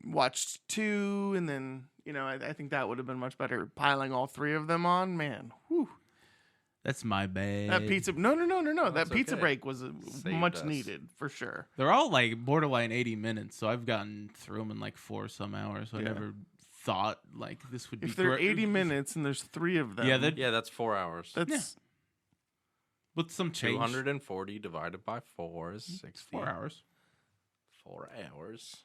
watched 2, and then I think that would have been much better. Piling all 3 of them on, man. Whew. That's my bad. That pizza. No. That That's pizza okay. break was Saved much us. needed for sure. They're all like borderline 80 minutes, so I've gotten through them in like 4 some hours. So I Yeah. never thought like this would be. If they're correct. 80 minutes and there's 3 of them, Yeah, Yeah, that's 4 hours. that's with some change. 240 divided by 4 is 60. 4 hours. 4 hours.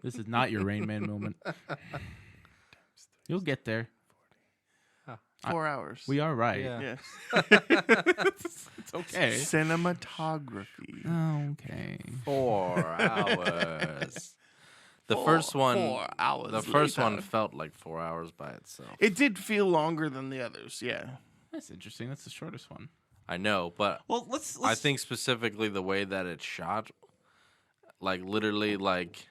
This is not your Rain Man moment. You'll get there. 4 hours. We are right. Yeah. Yes. It's okay. Cinematography. Okay. 4 hours. The first one. 4 hours. The first later. one felt like 4 hours by itself. It did feel longer than the others. Yeah. That's interesting. That's the shortest one. I know, but Well, let's I think specifically the way that it's shot, like literally, like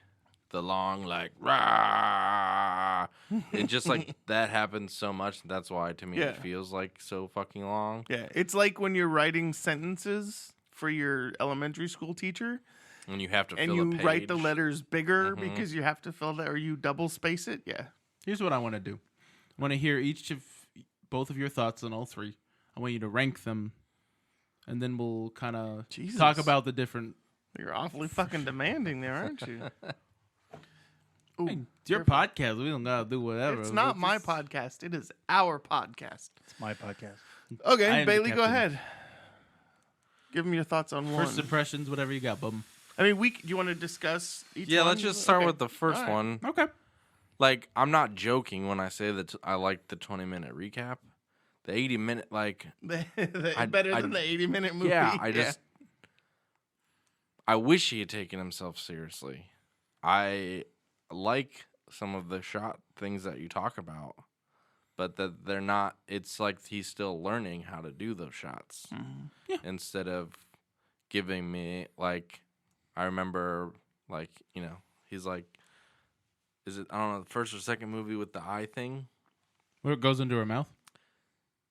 the long like rah. It just like that happens so much. That's why to me it feels like so fucking long. Yeah, it's like when you're writing sentences for your elementary school teacher. And you have to and fill you a page. write the letters bigger because you have to fill that, or you double space it. Yeah. Here's what I want to do. I want to hear both of your thoughts on all three. I want you to rank them, and then we'll kind of talk about the different. You're awfully fucking demanding there, aren't you? Ooh, Hey, it's your podcast. We don't gotta do whatever. It's not my podcast. It is our podcast. It's my podcast. Okay, Bailey, go ahead. Give them your thoughts on one. First impressions, whatever you got, bum. I mean, do you want to discuss each one? Let's just start with the first one. Okay. Like, I'm not joking when I say that I like the 20-minute recap. The 80-minute, like... better than the 80-minute movie. Yeah, I wish he had taken himself seriously. I like some of the shot things that you talk about, but that they're not... It's like he's still learning how to do those shots. Mm-hmm. Yeah. Instead of giving me, like... I remember, like, you know, he's like... Is it, I don't know, the first or second movie with the eye thing? Where it goes into her mouth?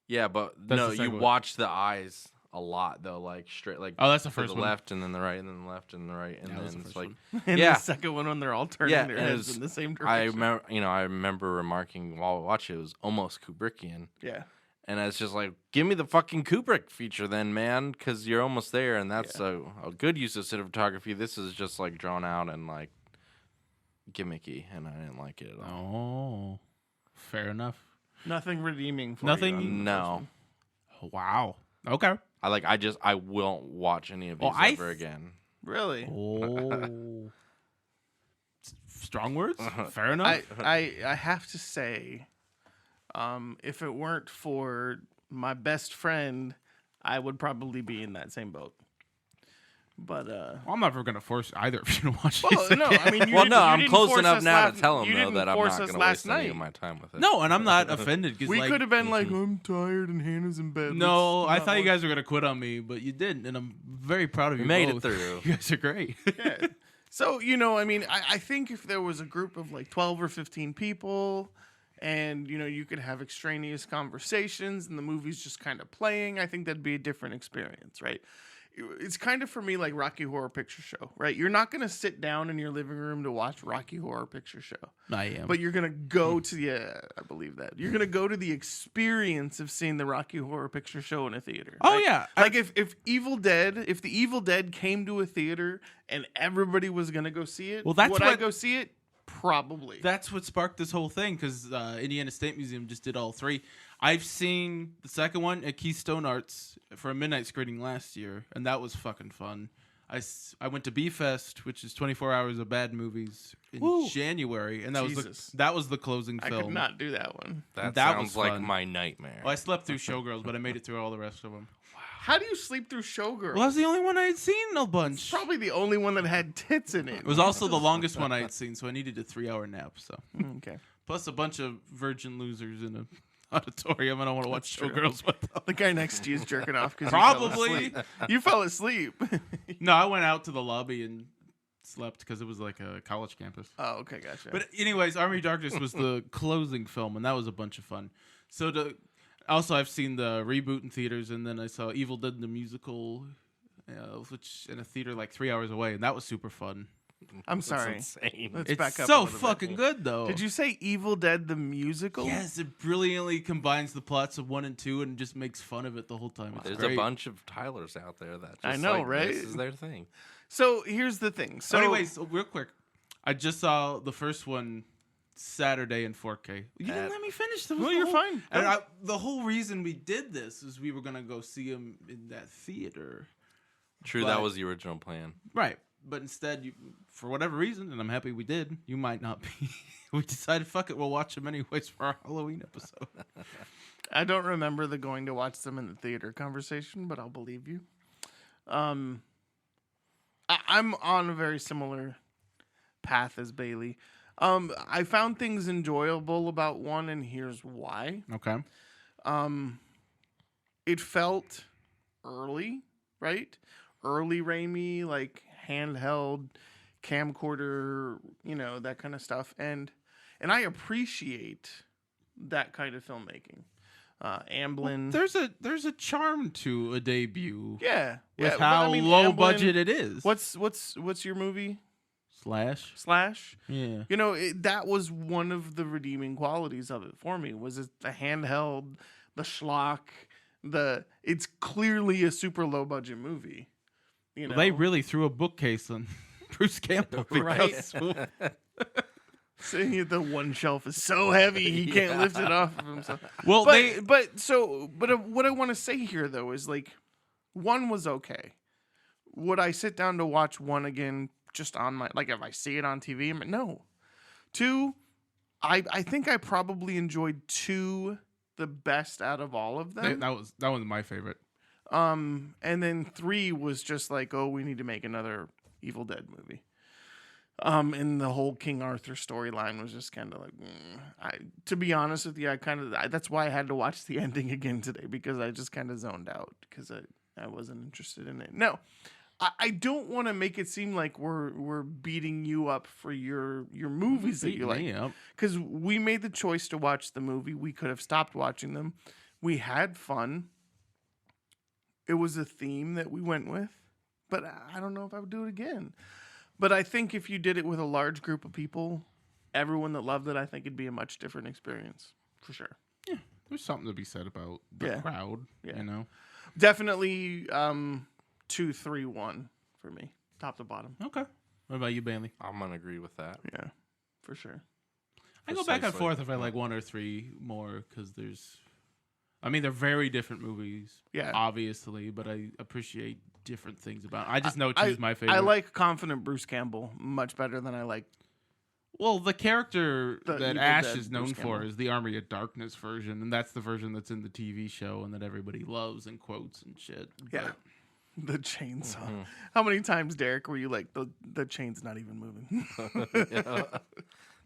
Yeah, but That's no, the second you one. watch the eyes a lot, though, like straight, like Oh, that's the to first the one. left and then the right and then the left and the right, and Yeah, that was then the it's first like, And yeah, the second one when they're all turning yeah, their and it heads was- in the same direction. I remember remarking while watching it was almost Kubrickian, Yeah. and it's just like, give me the fucking Kubrick feature then, man, because you're almost there, and that's a good use of cinematography. This is just like drawn out and like gimmicky, and I didn't like it at all. Oh, fair enough. Nothing redeeming for Nothing- you. on the No. first one. Wow. Okay. I won't watch any of these ever again. Really? Oh. Strong words? Fair enough. I have to say, if it weren't for my best friend, I would probably be in that same boat. But I'm never going to force either of you to watch well, these no, again. I mean, Well, no, you I'm didn't close force enough us now last- to tell him, you though, didn't that I'm force not us going to last waste any night. of my time with it. No, and I'm not offended. 'Cause, We like, could have been like, I'm tired and Hannah's in bed. No, Let's I not thought you watch- guys were going to quit on me, but you didn't, and I'm very proud of you. We made it both. through. You guys are great. Yeah. So, you know, I mean, I think if there was a group of like 12 or 15 people and, you know, you could have extraneous conversations and the movie's just kind of playing, I think that'd be a different experience, right? It's kind of for me like Rocky Horror Picture Show, right? You're not going to sit down in your living room to watch Rocky Horror Picture Show. I am. But you're going to go to I believe that. You're going to go to the experience of seeing the Rocky Horror Picture Show in a theater. Oh, right? yeah. Like if the Evil Dead came to a theater and everybody was going to go see it, Well, that's would I what- go see it? Probably. That's what sparked this whole thing, because Indiana State Museum just did all three. I've seen the second one at Keystone Arts for a midnight screening last year, and that was fucking fun. I went to B-Fest, which is 24 hours of bad movies, in Woo. January, and that Jesus. was the closing I film. could not do that one. That That sounds was like fun. my nightmare. Well, I slept through Showgirls, but I made it through all the rest of them. How do you sleep through Showgirls? Well, that's the only one I had seen a bunch. Probably the only one that had tits in it. It was also the longest one I had seen, so I needed a 3-hour nap. So, Okay. plus a bunch of virgin losers in an auditorium. I don't want to watch true. Showgirls with them. The guy next to you is jerking off because Probably. You fell asleep. No, I went out to the lobby and slept because it was like a college campus. Oh, okay, gotcha. But anyways, Army of Darkness was the closing film, and that was a bunch of fun. So also, I've seen the reboot in theaters, and then I saw Evil Dead the musical, which in a theater like 3 hours away, and that was super fun. I'm sorry. insane. Let's It's back up a so little bit. fucking good, though. Did you say Evil Dead the musical? Yes, it brilliantly combines the plots of 1 and 2 and just makes fun of it the whole time. It's There's great. a bunch of Tylers out there that just I know, like, right? This is their thing. So here's the thing. So anyways, real quick, I just saw the first one Saturday in 4K. You didn't let me finish. That was No, the you're whole- fine. And the whole reason we did this is we were gonna go see him in that theater. True, But- that was the original plan. Right. But instead, for whatever reason, and I'm happy we did, you might not be, we decided, fuck it, we'll watch them anyways for our Halloween episode. I don't remember the going to watch them in the theater conversation, but I'll believe you. I'm on a very similar path as Bailey. I found things enjoyable about one, and here's why. Okay. It felt early, right? Early Raimi, like handheld camcorder, that kind of stuff. And I appreciate that kind of filmmaking. Amblin. Well, there's a charm to a debut. Yeah. With how low Amblin, budget it is. What's your movie? Slash. Yeah. That was one of the redeeming qualities of it for me, was it the handheld, the schlock, it's clearly a super low budget movie. They really threw a bookcase on Bruce Campbell, right? Sitting at the one shelf is so heavy he can't lift it off of himself. Well, but what I want to say here though is like, one was okay. Would I sit down to watch one again just on my, like if I see it on TV? No. Two, I think I probably enjoyed two the best out of all of them. That was my favorite. And then three was just like, oh, we need to make another Evil Dead movie. And the whole King Arthur storyline was just kind of like, to be honest with you, that's why I had to watch the ending again today, because I just kind of zoned out because I wasn't interested in it. No, I don't want to make it seem like we're beating you up for your movies that you like, because we made the choice to watch the movie. We could have stopped watching them. We had fun. It was a theme that we went with, but I don't know if I would do it again. But I think if you did it with a large group of people, everyone that loved it, I think it'd be a much different experience, for sure. Yeah, there's something to be said about the crowd, Definitely 2, 3, 1 for me, top to bottom. Okay. What about you, Bailey? I'm going to agree with that. Yeah, for sure. I go back and forth if I like one or three more, because they're very different movies, obviously, but I appreciate different things about it. I just know two's my favorite. I like Confident Bruce Campbell much better than I like. Well, the character that Evil Ash Dead is known Bruce for Campbell. is the Army of Darkness version, and that's the version that's in the TV show and that everybody loves and quotes and shit. Yeah. The chainsaw. Mm-hmm. How many times, Derek, were you like, the chain's not even moving?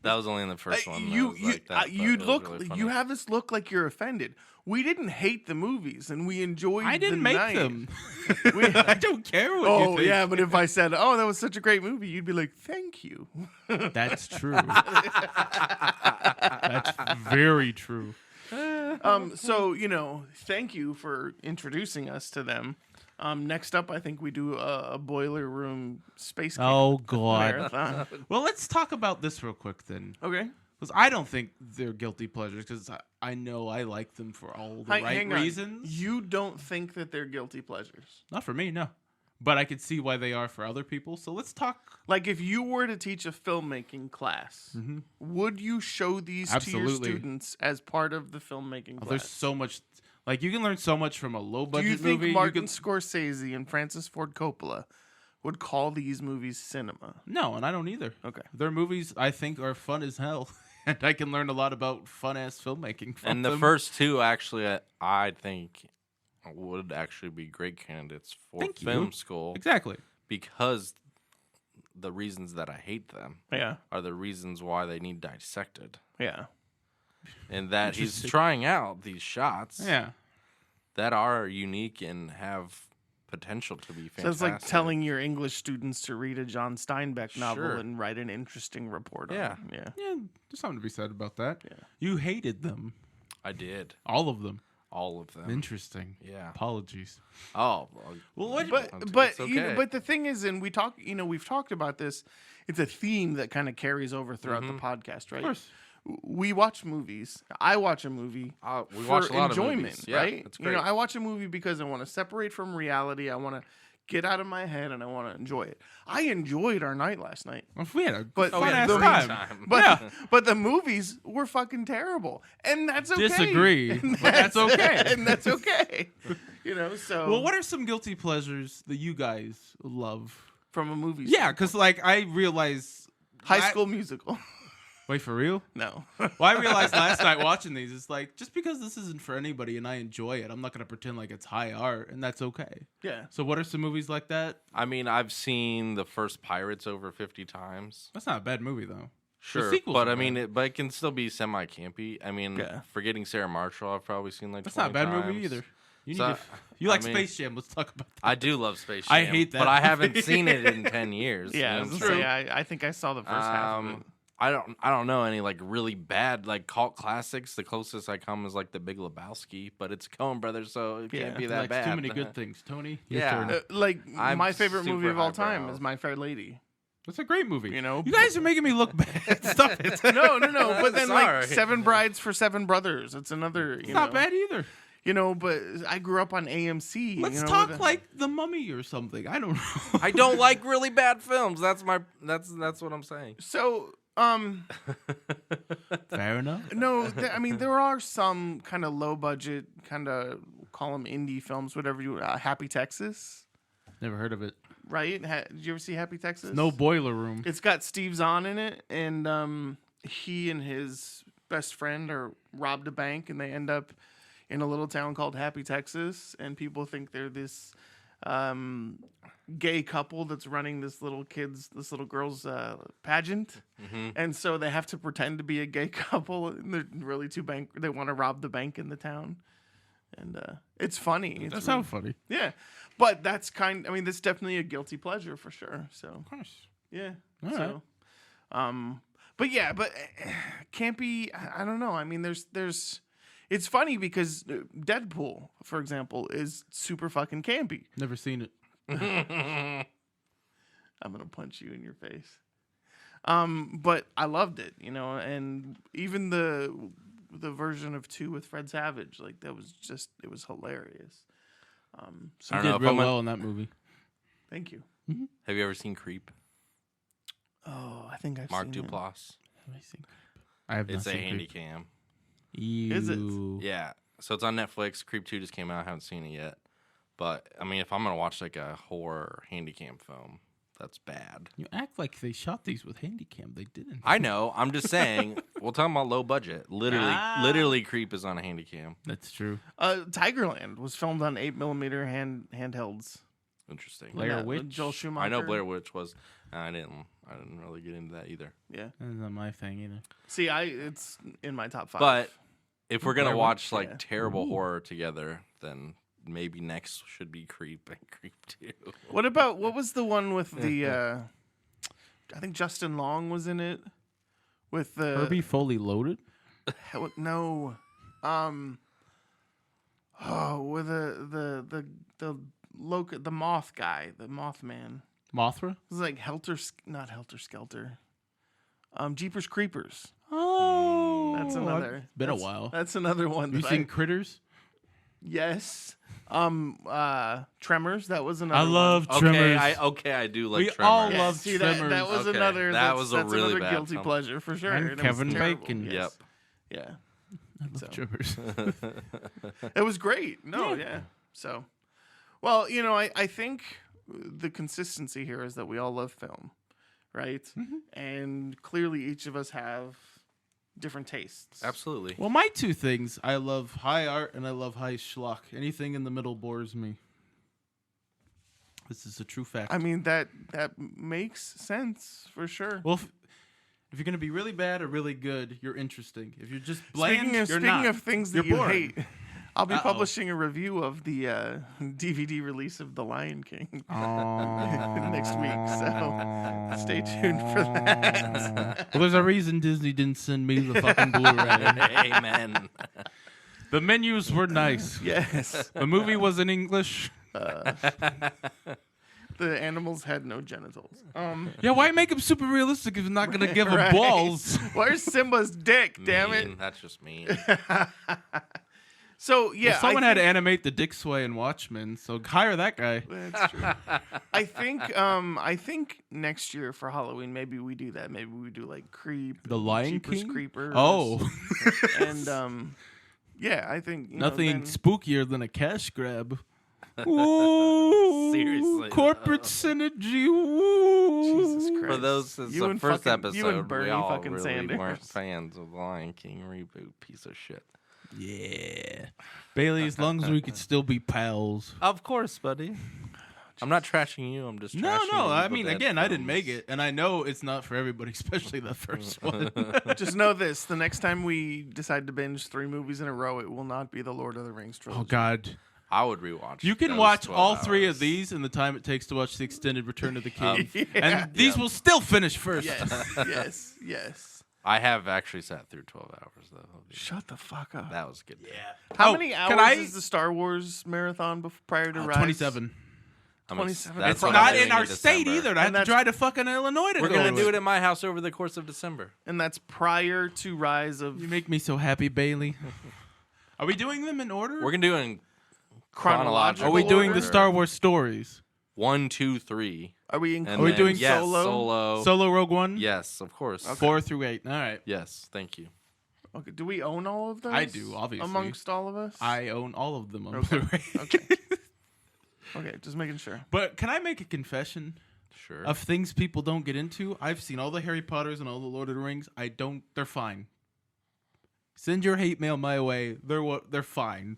That was only in the first one. You have this look like you're offended. We didn't hate the movies, and we enjoyed. I didn't make night. them. I don't care what you think. Oh yeah, but if I said, "Oh, that was such a great movie," you'd be like, "Thank you." That's true. That's very true. So thank you for introducing us to them. Next up, I think we do a boiler room space. Oh God! Marathon. Well, let's talk about this real quick then. Okay. Because I don't think they're guilty pleasures, because I know I like them for all the right reasons. You don't think that they're guilty pleasures? Not for me, no. But I could see why they are for other people. So let's talk. Like, if you were to teach a filmmaking class, would you show these to your students as part of the filmmaking class? There's so much. Like, you can learn so much from a low-budget movie. Do you think Martin Scorsese and Francis Ford Coppola would call these movies cinema? No, and I don't either. Okay. Their movies, I think, are fun as hell. And I can learn a lot about fun-ass filmmaking from And them. the first two, actually, I think would actually be great candidates for film school. Exactly. Because the reasons that I hate them are the reasons why they need dissected. Yeah. And that he's trying out these shots that are unique and have potential to be fantastic. So it's like telling your English students to read a John Steinbeck novel and write an interesting report on it. Yeah, there's something to be said about that. Yeah. You hated them. I did. All of them. All of them. Interesting. Yeah. Apologies. Oh, well, but okay. but the thing is, and we've talked about this. It's a theme that kind of carries over throughout the podcast, right? Of course. We watch movies. I watch a movie we for watch a lot enjoyment, of movies. Yeah, right? it's great. I watch a movie because I want to separate from reality. I want to get out of my head and I want to enjoy it. I enjoyed our night last night. Well, we had a But fun-ass the- time. But the movies were fucking terrible, and that's okay. Disagree, but that's okay. And that's okay. So Well, what are some guilty pleasures that you guys love? from a movie? Yeah, because I realize High School Musical. Wait, for real? No. Well, I realized last night watching these, it's like, just because this isn't for anybody and I enjoy it, I'm not going to pretend like it's high art, and that's okay. Yeah. So what are some movies like that? I mean, I've seen the first Pirates over 50 times. That's not a bad movie, though. Sure, but I mean, it can still be semi-campy. I mean, Forgetting Sarah Marshall, I've probably seen like That's 20 not a bad times. movie either. You like Space Jam? Let's talk about that. I do love Space Jam. I hate that but I haven't movie. seen it in 10 years. Yeah, you know what I'm so, saying? I think I saw the first half of it. I don't know any like really bad like cult classics. The closest I come is like The Big Lebowski, but it's Coen Brothers, so it can't be that Likes bad. too many good things, Tony. Your Yeah. turn. My favorite movie super of all time highbrow. is My Fair Lady. It's a great movie. You know, you guys are making me look bad. Stop it. No. But then Sorry. Seven Brides for Seven Brothers. It's another. It's not bad either. You know, but I grew up on AMC. Let's talk like The Mummy or something. I don't know. I don't like really bad films. That's what I'm saying. So, Fair enough. no, I mean there are some kind of low budget, kind of call them indie films, whatever you. Happy Texas, Never heard of it. right? Did you ever see Happy Texas? No Boiler Room. It's got Steve Zahn in it, and he and his best friend are robbed a bank, and they end up in a little town called Happy Texas, and people think they're this gay couple that's running this little girl's pageant, and so they have to pretend to be a gay couple, and they're really they want to rob the bank in the town, and it's funny. That sounds funny. Yeah, but that's that's definitely a guilty pleasure for sure. So Of course. yeah, All so but campy. I don't know. I mean, there's. It's funny because Deadpool, for example, is super fucking campy. Never seen it. I'm gonna punch you in your face. But I loved it, you know, and even the version of 2 with Fred Savage, like it was hilarious. So I You don't know did if real I'm well in that movie. thank you. Have you ever seen Creep? Oh, I think I've Mark seen it. Duplass. I have not It's a seen handy Creep. cam. Is it? Yeah. So it's on Netflix. Creep 2 just came out. I haven't seen it yet. But I mean, if I'm gonna watch like a horror handycam film, that's bad. You act like they shot these with Handycam. They didn't. I know. I'm just saying. We're talking about low budget. Literally, Creep is on a handycam. That's true. Tigerland was filmed on 8mm handhelds. Interesting. Blair With Witch? Joel Schumacher. I know Blair Witch was. I didn't really get into that either. Yeah. That's not my thing either. See, it's in my top 5. But if we're gonna Blair watch Witch, like yeah. terrible horror together, then maybe next should be Creep and Creep 2. what was the one with the? I think Justin Long was in it. With the Herbie Fully Loaded? No, with the moth guy, the Mothman. Mothra? It was like not Helter Skelter. Jeepers Creepers. Oh. That's another. It's been a while. That's another one. Have you seen Critters? Yes. Tremors. That was another. I love Okay, Tremors. I do like We Tremors. all One. love See, Tremors. that was Okay, another. that was a that's really another bad guilty film. pleasure for sure. And it was Kevin terrible. Bacon. Yes. Yep. Yeah. I love So. Tremors. It was great. No, yeah. So, well, you know, I think the consistency here is that we all love film, right? And clearly each of us have different tastes. Absolutely. Well, my two things, I love high art and I love high schlock. Anything in the middle bores me. This is a true fact. I mean, that makes sense for sure. Well, if you're going to be really bad or really good, you're interesting. If you're just bland, you're Speaking not. of things that You're you boring. hate, I'll be Uh-oh. publishing a review of the DVD release of The Lion King next week, so stay tuned for that. Well, there's a reason Disney didn't send me the fucking Blu-ray. Amen. The menus were nice. Yes, The movie was in English. the animals had no genitals. Yeah, why make him super realistic if you're not going to give him Right. balls? Where's Simba's dick? Damn it! Mean. That's just mean. So yeah, Well, someone I had to think, animate the dick sway in Watchmen, so hire that guy. That's true. I think next year for Halloween maybe we do that. Maybe we do like Creep, The Lion Jeepers King? Creepers. Oh, and yeah, I think you know, nothing then- spookier than a cash grab. Ooh, Seriously, corporate synergy. Ooh. Jesus Christ. For those, it's You the and first fucking- you and episode. Bernie We all fucking really Sanders. weren't fans of the Lion King reboot. Piece of shit. Yeah, Bailey. As long as we could still be pals. Of course, buddy. I'm not trashing you. I'm just No, trashing no. the I Evil mean, Dead again, I didn't films. make it, and I know it's not for everybody, especially the first one. Just know this: the next time we decide to binge 3 movies in a row, it will not be the Lord of the Rings trilogy. Oh God. I would rewatch. You can those watch 12 all 3 hours. of these in the time it takes to watch the extended Return of the King. Yeah. And these will still finish first. Yes. I have actually sat through 12 hours though. Shut the fuck up. That was a good. Yeah. How many hours can I- is the Star Wars marathon prior to Rise? 27. 27. That's It's what I'm Not doing in our state December. either. I have to drive to fucking Illinois to We're go gonna to do it at my house over the course of December. And that's prior to Rise of You make me so happy, Bailey. Are we doing them in order? We're gonna do it in chronological. Are we doing order? the Star Wars stories? 1, 2, 3. Are we And including we doing yes, Solo? Solo? Solo Rogue One? Yes, of course. 4 through 8. All right. Yes, thank you. Okay. Do we own all of those? I do, obviously. Amongst all of us? I own all of them on Okay. Blu-ray. Okay. Okay, just making sure. But can I make a confession Sure. of things people don't get into? I've seen all the Harry Potters and all the Lord of the Rings. They're fine. Send your hate mail my way. They're fine.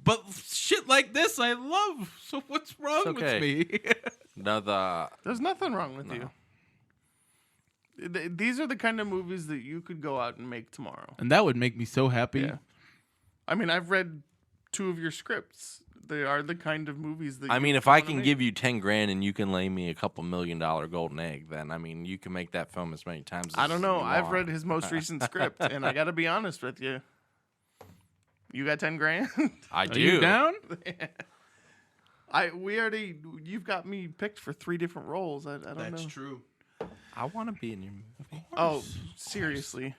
But shit like this, I love. So what's wrong okay. with me? No, There's nothing wrong with you. These are the kind of movies that you could go out and make tomorrow. And that would make me so happy. Yeah. I mean, I've read 2 of your scripts. They are the kind of movies that I you mean, if wanna I can make. give you $10,000 and you can lay me a couple $1 million golden egg, then I mean, you can make that film as many times. I as don't know. you I've want. read his most recent script, and I got to be honest with you. You got $10,000? I Are do. you down? You've got me picked for 3 different roles. I don't know. true. I want to be in your movie. Oh, seriously.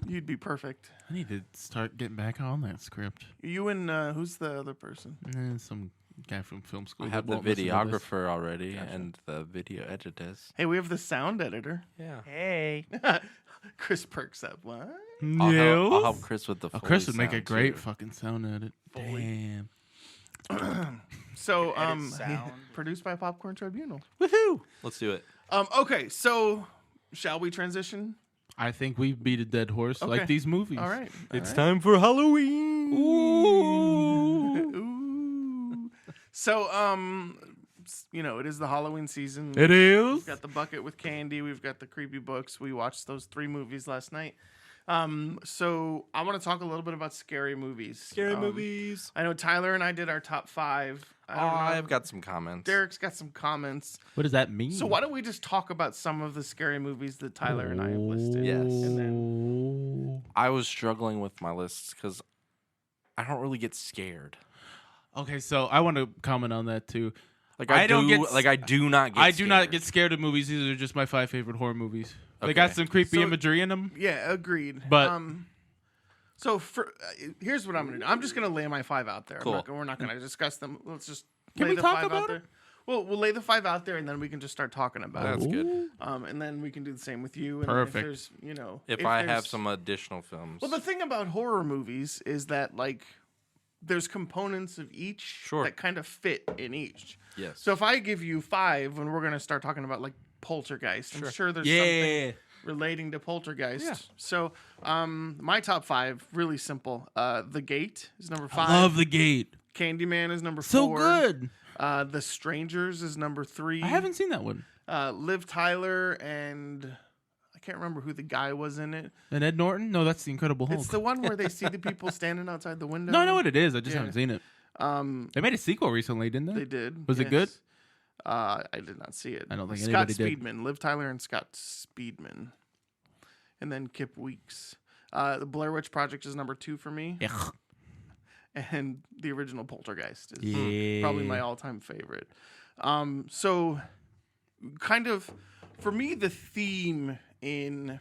You'd be perfect. I need to start getting back on that script. You and who's the other person? Some guy from film school. I that have the won't listen to this. videographer already and the video editors. Hey, we have the sound editor. Yeah. Hey. Chris perks up. What? I'll help Chris with the Oh, Chris would Foley make a sound, great too. fucking sound edit. Damn. So, sound. produced by Popcorn Tribunal. Woohoo! Let's do it. Okay, so shall we transition? I think we beat a dead horse Okay. like these movies. All right. Time for Halloween. Ooh. So, it is the Halloween season. It is. We've got the bucket with candy. We've got the creepy books. We watched those 3 movies last night. So I want to talk a little bit about scary movies. movies. I know Tyler and I did our top 5. I don't know. I've got some comments. Derek's got some comments. What does that mean? So why don't we just talk about some of the scary movies that Tyler and I have listed? Yes. And then I was struggling with my lists because I don't really get scared. Okay, so I want to comment on that too. Like I do don't get- like I do not get. I do not scared. get scared of movies. These are just my 5 favorite horror movies. They Okay. got some creepy So- imagery in them. yeah, agreed. But- so here's what I'm gonna do. I'm just gonna lay my 5 out there. Cool. We're not gonna discuss them. Let's just Can lay we the talk 5 about out there. Well, we'll lay the 5 out there, and then we can just start talking about That's it. good. And then we can do the same with you. And Perfect. If there's, If I there's- have some additional films. Well, the thing about horror movies is that there's components of each Sure. that kind of fit in each. yes. So if I give you 5, and we're gonna start talking about Poltergeist, I'm sure there's something relating to Poltergeist. Yeah. So my top 5, really simple. The Gate is number 5. Love The Gate. Candyman is number 4. So good. The Strangers is number 3. I haven't seen that one. Liv Tyler and I can't remember who the guy was in it. And Ed Norton? No, that's The Incredible Hulk. It's the one where they see the people standing outside the window. No, I know what it is. I just Yeah. haven't seen it. Um, They made a sequel recently, didn't they? they did. Was it good? I did not see it. I don't think Scott anybody did. Speedman, Liv Tyler and Scott Speedman, and then Kip Weeks. The Blair Witch Project is number 2 for me, Yeah. and the original Poltergeist is Yeah. probably my all-time favorite. So, kind of, for me, the theme in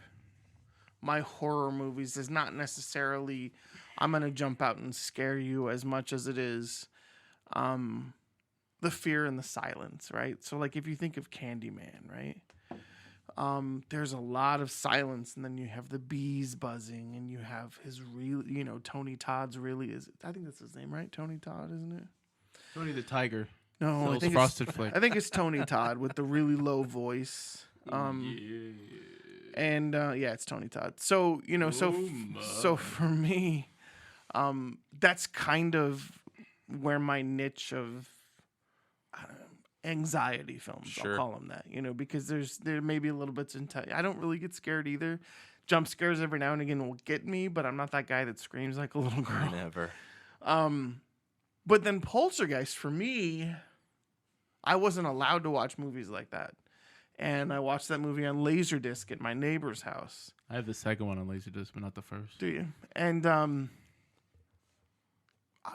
my horror movies is not necessarily I'm gonna jump out and scare you as much as it is the fear and the silence, right? So if you think of Candyman, right? There's a lot of silence, and then you have the bees buzzing, and you have his real, Tony Todd's I think that's his name, right? Tony Todd, isn't it? Tony the Tiger. No, I Sells think Frosted Flakes. I think it's Tony Todd with the really low voice. And it's Tony Todd. So so for me, that's kind of where my niche of anxiety films. Sure. I'll call them that. Because there may be a little bit I don't really get scared either. Jump scares every now and again will get me, but I'm not that guy that screams like a little girl. Never. But then Poltergeist, for me, I wasn't allowed to watch movies like that. And I watched that movie on Laserdisc at my neighbor's house. I have the second one on Laserdisc, but not the first. Do you? And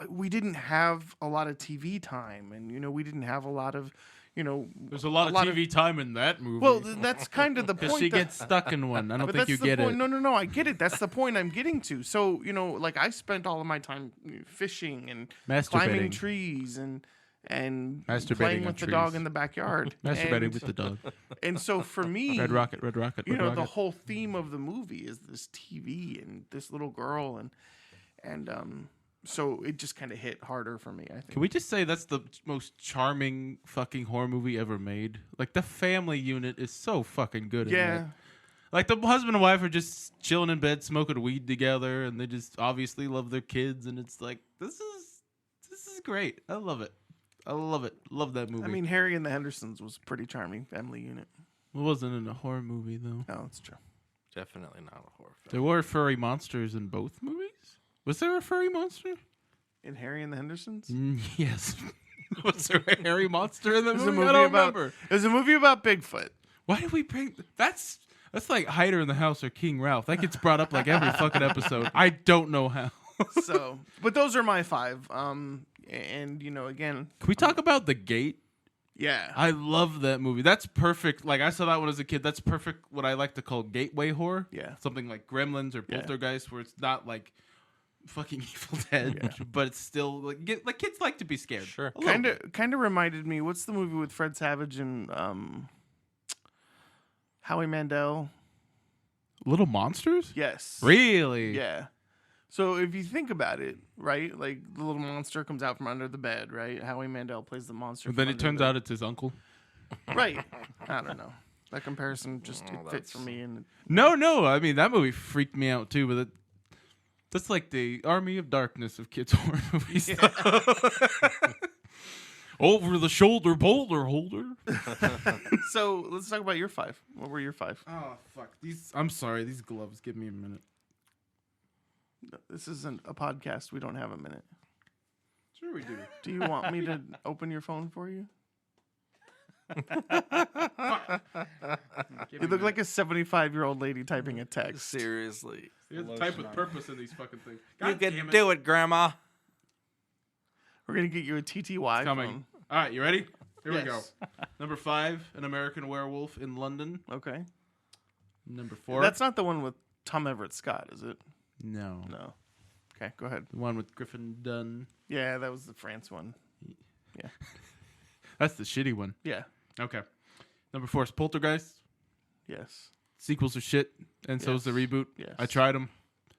we didn't have a lot of TV time. And, we didn't have a lot of, There's a lot of TV time in that movie. Well, that's kind of the point. Because she gets stuck in one. I don't think you get it. it. No, I get it. That's the point I'm getting to. So, like I spent all of my time fishing and climbing trees and playing with the dog in the backyard. Masturbating with the dog. And so for me, Red Rocket. The whole theme of the movie is this TV and this little girl and so it just kind of hit harder for me, I think. Can we just say that's the most charming fucking horror movie ever made? Like, the family unit is so fucking good in it. Like, the husband and wife are just chilling in bed, smoking weed together, and they just obviously love their kids, and it's like, this is great. I love it. Love that movie. I mean, Harry and the Hendersons was a pretty charming family unit. It wasn't in a horror movie, though. No, it's true. Definitely not a horror film. There were furry monsters in both movies? Was there a furry monster? In Harry and the Hendersons? Yes. Was there a hairy monster in the movie? I don't remember. There's a movie about Bigfoot. Why did we bring... That's like Hider in the House or King Ralph. That gets brought up like every fucking episode. I don't know how. But those are my 5. And, again... Can we talk about The Gate? Yeah. I love that movie. That's perfect. Like, I saw that one as a kid. That's perfect what I like to call gateway horror. Yeah. Something like Gremlins or Poltergeist where it's not like fucking Evil Dead, but it's still like kids like to be scared. Sure. Kind of reminded me, what's the movie with Fred Savage and Howie Mandel? Little Monsters? Yes. Really? Yeah. So if you think about it, right? Like the little monster comes out from under the bed, right? Howie Mandel plays the monster. But then it turns out it's his uncle. Right. I don't know. That comparison just it fits for me. And No. I mean, that movie freaked me out too, but that's like the Army of Darkness of kids' horror movies. Yeah. Over the shoulder boulder holder. So let's talk about your 5. What were your 5? Oh, fuck. I'm sorry. These gloves. Give me a minute. This isn't a podcast. We don't have a minute. Sure we do. Do you want me to open your phone for you? You look like a 75-year-old lady typing a text. Seriously. You have to type with purpose in these fucking things. You can do it, Grandma. We're going to get you a TTY coming. phone. All right, you ready? Here we Yes. go. Number 5, An American Werewolf in London. Okay. Number 4. That's not the one with Tom Everett Scott, is it? No. Okay, go ahead. The one with Griffin Dunn. Yeah, that was the France one. Yeah. That's the shitty one. Yeah. Okay. Number 4 is Poltergeist. Yes. Sequels are shit, and so is the reboot. Yes. I tried them.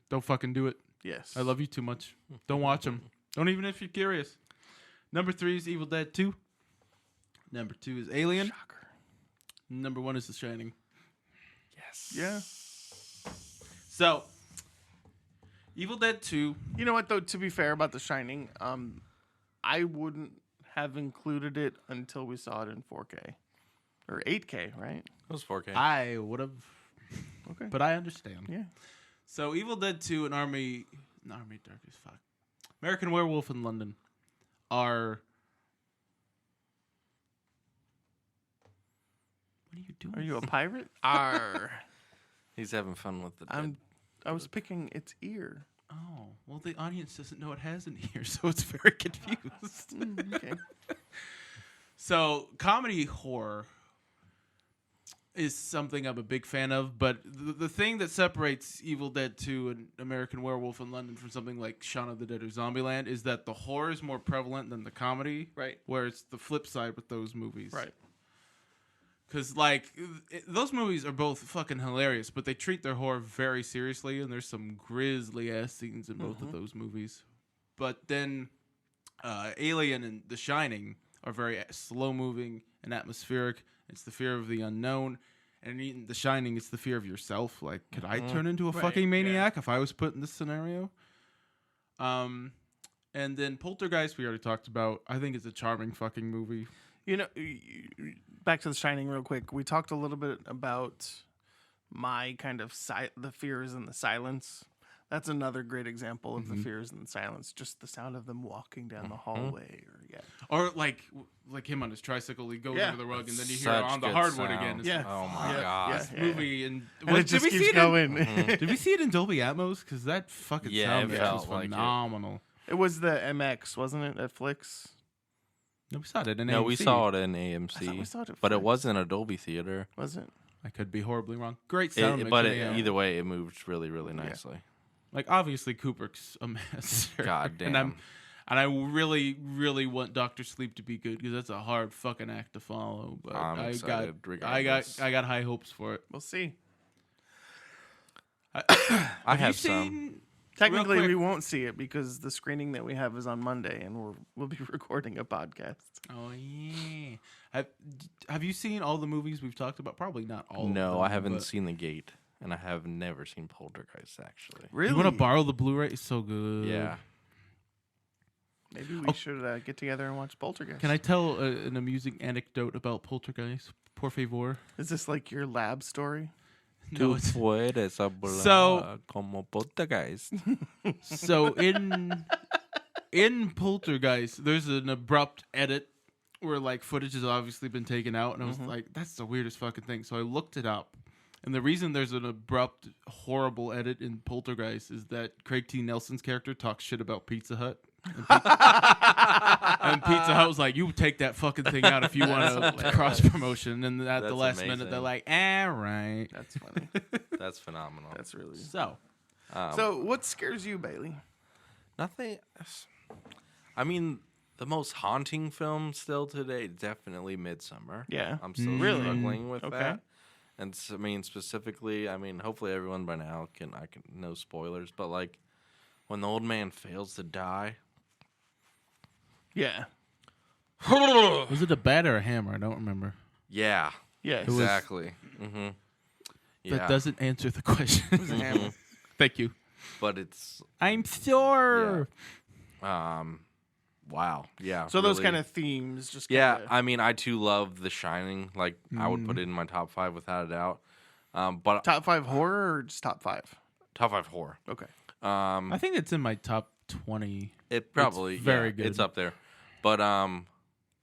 Don't fucking do it. Yes. I love you too much. Don't watch them. Don't even if you're curious. Number 3 is Evil Dead 2. Number 2 is Alien. Shocker. Number 1 is The Shining. Yes. Yeah. So, Evil Dead 2. You know what, though, to be fair about The Shining, I wouldn't have included it until we saw it in 4K. Or 8K, right? It was 4K. I would have. Okay. But I understand. Yeah. So, Evil Dead 2 and Dark as fuck. American Werewolf in London are... What are you doing? Are you a pirate? Arr. He's having fun with the dead. I was picking its ear. Oh, well, the audience doesn't know it has an ear, so it's very confused. Okay. So, comedy horror is something I'm a big fan of, but the thing that separates Evil Dead 2 and American Werewolf in London from something like Shaun of the Dead or Zombieland is that the horror is more prevalent than the comedy. Right. Where it's the flip side with those movies. Right. Because, those movies are both fucking hilarious, but they treat their horror very seriously, and there's some grisly-ass scenes in both of those movies. But then Alien and The Shining are very slow-moving and atmospheric. It's the fear of the unknown. And in The Shining, it's the fear of yourself. Like, could I turn into a fucking maniac if I was put in this scenario? And then Poltergeist, we already talked about. I think it's a charming fucking movie. You know, back to The Shining real quick. We talked a little bit about my kind of the fears and the silence. That's another great example of the fears and silence. Just the sound of them walking down the hallway, or like him on his tricycle. He goes over the rug, and then you hear Such on the good hardwood sound. again. It's Yeah. Oh my god. Yeah. movie and it just did we see keeps it going. Did we see it in Dolby Atmos? Because that fucking sound it mix was felt like it. phenomenal. It was the MX, wasn't it, at Flicks? No, we saw it in No, AMC. we saw it in I thought we AMC, saw it at but it Flicks. wasn't a Dolby theater. Was it? I could be horribly wrong. Great sound mix. But in AM. either way, it moved really, really nicely. Like obviously Kubrick's a master. God damn. And I really, really want Doctor Sleep to be good because that's a hard fucking act to follow. But I'm I excited, got regardless. I got high hopes for it. We'll see. I Have you have seen? Technically, Real quick. we won't see it because the screening that we have is on Monday, and we'll be recording a podcast. Oh yeah. Have you seen all the movies we've talked about? Probably not all. of No, them, I haven't but- seen The Gate, and I have never seen Poltergeist, actually. Really? You want to borrow the Blu-ray? It's so good. Yeah. Maybe we should get together and watch Poltergeist. Can I tell an amusing anecdote about Poltergeist? Por favor. Is this like your lab story? No, it's puedes hablar So- como Poltergeist. so in Poltergeist, there's an abrupt edit where like footage has obviously been taken out, and I was like, that's the weirdest fucking thing. So I looked it up, and the reason there's an abrupt, horrible edit in Poltergeist is that Craig T. Nelson's character talks shit about Pizza Hut. And Pizza Hut was like, "You take that fucking thing out if you want to cross promotion." And at the That's last minute, amazing. they're like, right." That's funny. That's phenomenal. That's really. So So, what scares you, Bailey? Nothing. I mean, the most haunting film still today, definitely Midsummer. Yeah. I'm still Really? struggling with Okay. that. And I mean, specifically, I mean, hopefully everyone by now can no spoilers, but like when the old man fails to die. Yeah. was it a bat or a hammer? I don't remember. Yeah, Yeah. was- exactly. Mm-hmm. Yeah, That doesn't answer the question. Mhm. Thank you. But it's I'm sure. wow, yeah. So those really. kind of themes, just Yeah, kinda- I mean, I too love The Shining. Like, I would put it in my top 5 without a doubt. But top 5 horror or just top 5? top 5 horror. Okay. I think it's in my top 20. It probably very yeah, It's good. up there. But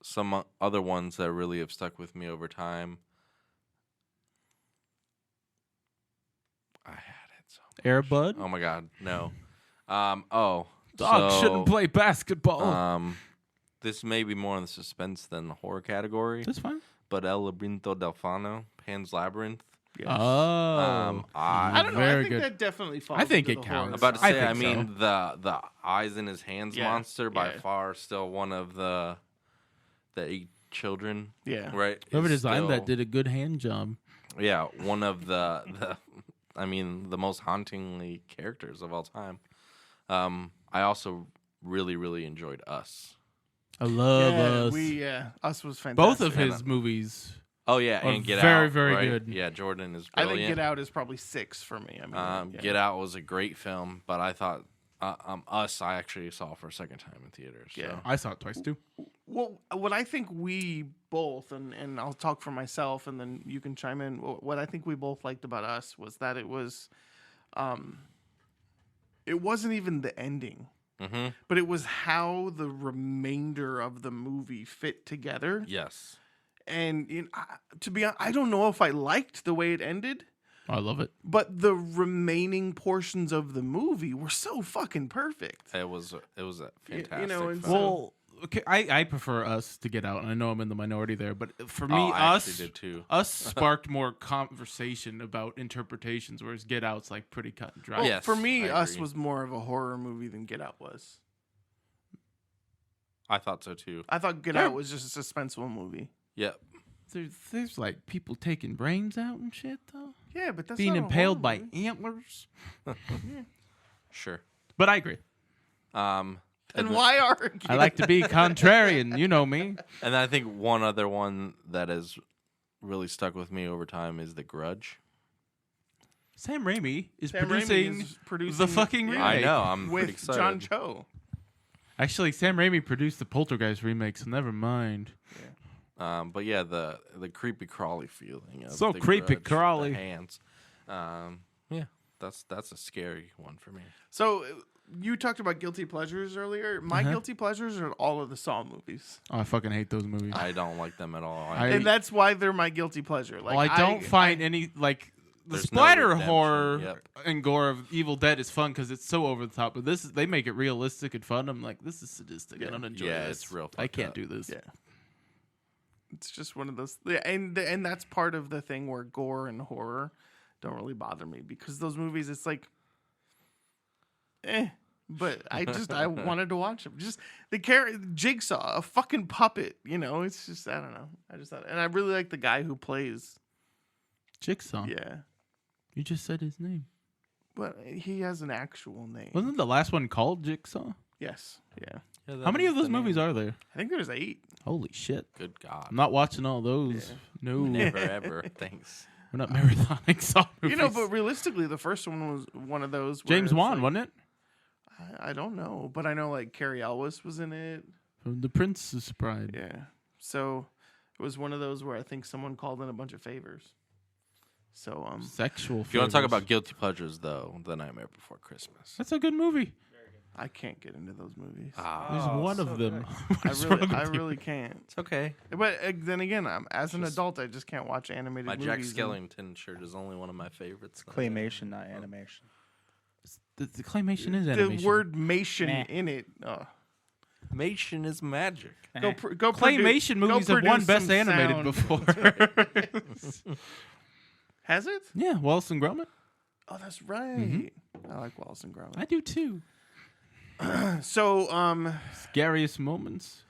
some other ones that really have stuck with me over time. I had it so. Airbud. Oh my god, no. Dogs so, shouldn't play basketball. This may be more in the suspense than the horror category, That's fine. but El Laberinto del Fauno, Pan's Labyrinth. Yes. Oh. I don't know. I Very think good. that definitely falls. I think into it the horror counts. I'm about to I say, I, think mean, the eyes in his hands Yeah, monster by yeah. far still one of the 8 children. Yeah. Right. Whoever is designed that still- did a good hand job. Yeah, one of the I mean, the most hauntingly characters of all time. I also really, really enjoyed Us. I love us. Us was fantastic. Both of his movies. Oh yeah, Are and Get very, Out. very right? good. Yeah, Jordan is I brilliant. think Get Out is probably 6 for me. I mean, yeah. Get Out was a great film, but I thought Us I actually saw for a second time in theaters. So. Yeah. I saw it twice too. Well, what I think we both, and I'll talk for myself, and then you can chime in. What I think we both liked about Us was that it wasn't even the ending, Mm-hmm. but it was how the remainder of the movie fit together. Yes. And to be honest, I don't know if I liked the way it ended, I love it. but the remaining portions of the movie were so fucking perfect. It was a fantastic you know, and film. Well, okay, I prefer Us to Get Out, and I know I'm in the minority there, but for me, I Us actually did too. Us sparked more conversation about interpretations, whereas Get Out's like pretty cut and dry. Well, Yes, for me, I Us agree. was more of a horror movie than Get Out was. I thought so too. I thought Get Yeah. Out was just a suspenseful movie. Yep. There's like people taking brains out and shit though, Yeah, but that's being not a impaled horror by movie. antlers. Sure. But I agree. And And why argue? I like to be contrarian. You know me. then I think one other one that has really stuck with me over time is The Grudge. Sam Raimi is Sam producing. Raimi is producing the fucking yeah, remake. I know. I'm pretty with excited. John Cho. Actually, Sam Raimi produced the Poltergeist remake, so never mind. But yeah, the creepy crawly feeling of So The creepy Grudge, crawly. the hands. Yeah. that's a scary one for me. So you talked about guilty pleasures earlier. My guilty pleasures are all of the Saw movies, Oh, I fucking hate those movies. I don't like them at all. and that's why they're my guilty pleasure. Like, I don't find any like the There's no splatter redemption, horror yep. and gore of Evil Dead is fun because it's so over the top. But they make it realistic and fun. I'm like, this is sadistic. I don't enjoy Yeah, this. it's real I fucked can't up. do this. Yeah. It's just one of those, and that's part of the thing where gore and horror don't really bother me, because those movies, it's like, but I wanted to watch them. Just the Jigsaw, a fucking puppet, It's just, I don't know. I just thought, and I really like the guy who plays. Jigsaw. Yeah, You just said his name. but he has an actual name. Wasn't the last one called Jigsaw? Yes, yeah. Yeah, How many is of those the name. movies are there? I think there's 8. Holy shit. Good God. I'm not watching all those. Yeah. No. Never ever. Thanks. We're not marathoning Saw movies. But realistically, the first one was one of those. Where James it's Wan, like, wasn't it? I don't know, but I know like Carrie Elwes was in it. From The Princess Bride. Yeah. So it was one of those where I think someone called in a bunch of favors. So Sexual. If you want to talk about guilty pleasures, though, The Nightmare Before Christmas. That's a good movie. I can't get into those movies. There's one of them. I really can't. It's okay. But then again, as an adult, I just can't watch animated My movies. Jack Skellington shirt is only one of my favorites. Claymation, not animation. The claymation is The animation. word "mation" Meh. in it. Oh. Animation is magic. Go claymation movies have won Best Animated before. Has it? Yeah, Wallace and Gromit. Oh, that's right. I like Wallace and Gromit. I do too. So, Scariest moments.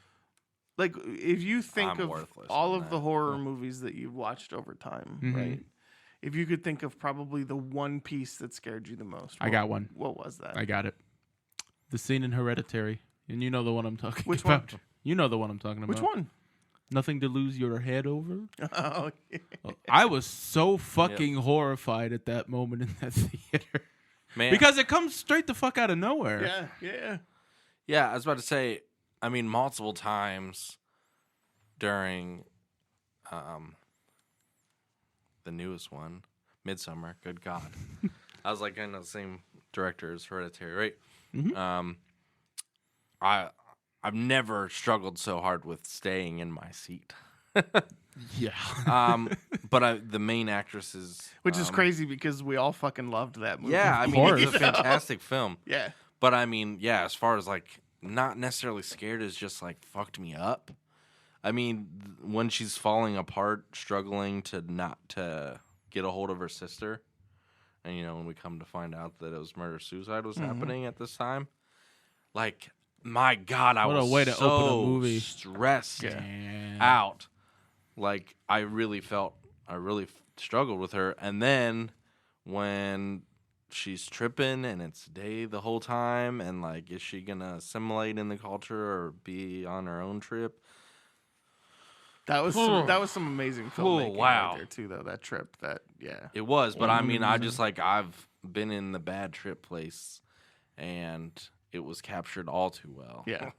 like, if you think I'm of worthless all on of the that. horror movies that you've watched over time, right? If you could think of probably the one piece that scared you the most, I got one. What was that? I got it. The scene in Hereditary. And you know the one I'm talking Which one? about. You know the one I'm talking about. Which one? Nothing to lose your head over. Oh, yeah. I was so fucking horrified at that moment in that theater. Man. Because it comes straight the fuck out of nowhere. Yeah. Yeah, I was about to say, I mean, multiple times during the newest one, Midsummer, good God. I was like, I know the same director as Hereditary, right? I've never struggled so hard with staying in my seat. Yeah. But the main actress is... Which is crazy because we all fucking loved that movie. Yeah, I mean, it's a fantastic film. Yeah. But I mean, yeah, as far as like not necessarily scared, is just like fucked me up. I mean, when she's falling apart, struggling to get a hold of her sister, and when we come to find out that it was murder-suicide was happening at this time, like, my God, I What a was way to so open a movie. stressed out. Like, I really struggled with her. And then when she's tripping and it's day the whole time, and like, is she gonna assimilate in the culture or be on her own trip? That was some amazing filmmaking right there too, though. That trip, It was, but I mean, I've been in the bad trip place, and it was captured all too well. Yeah.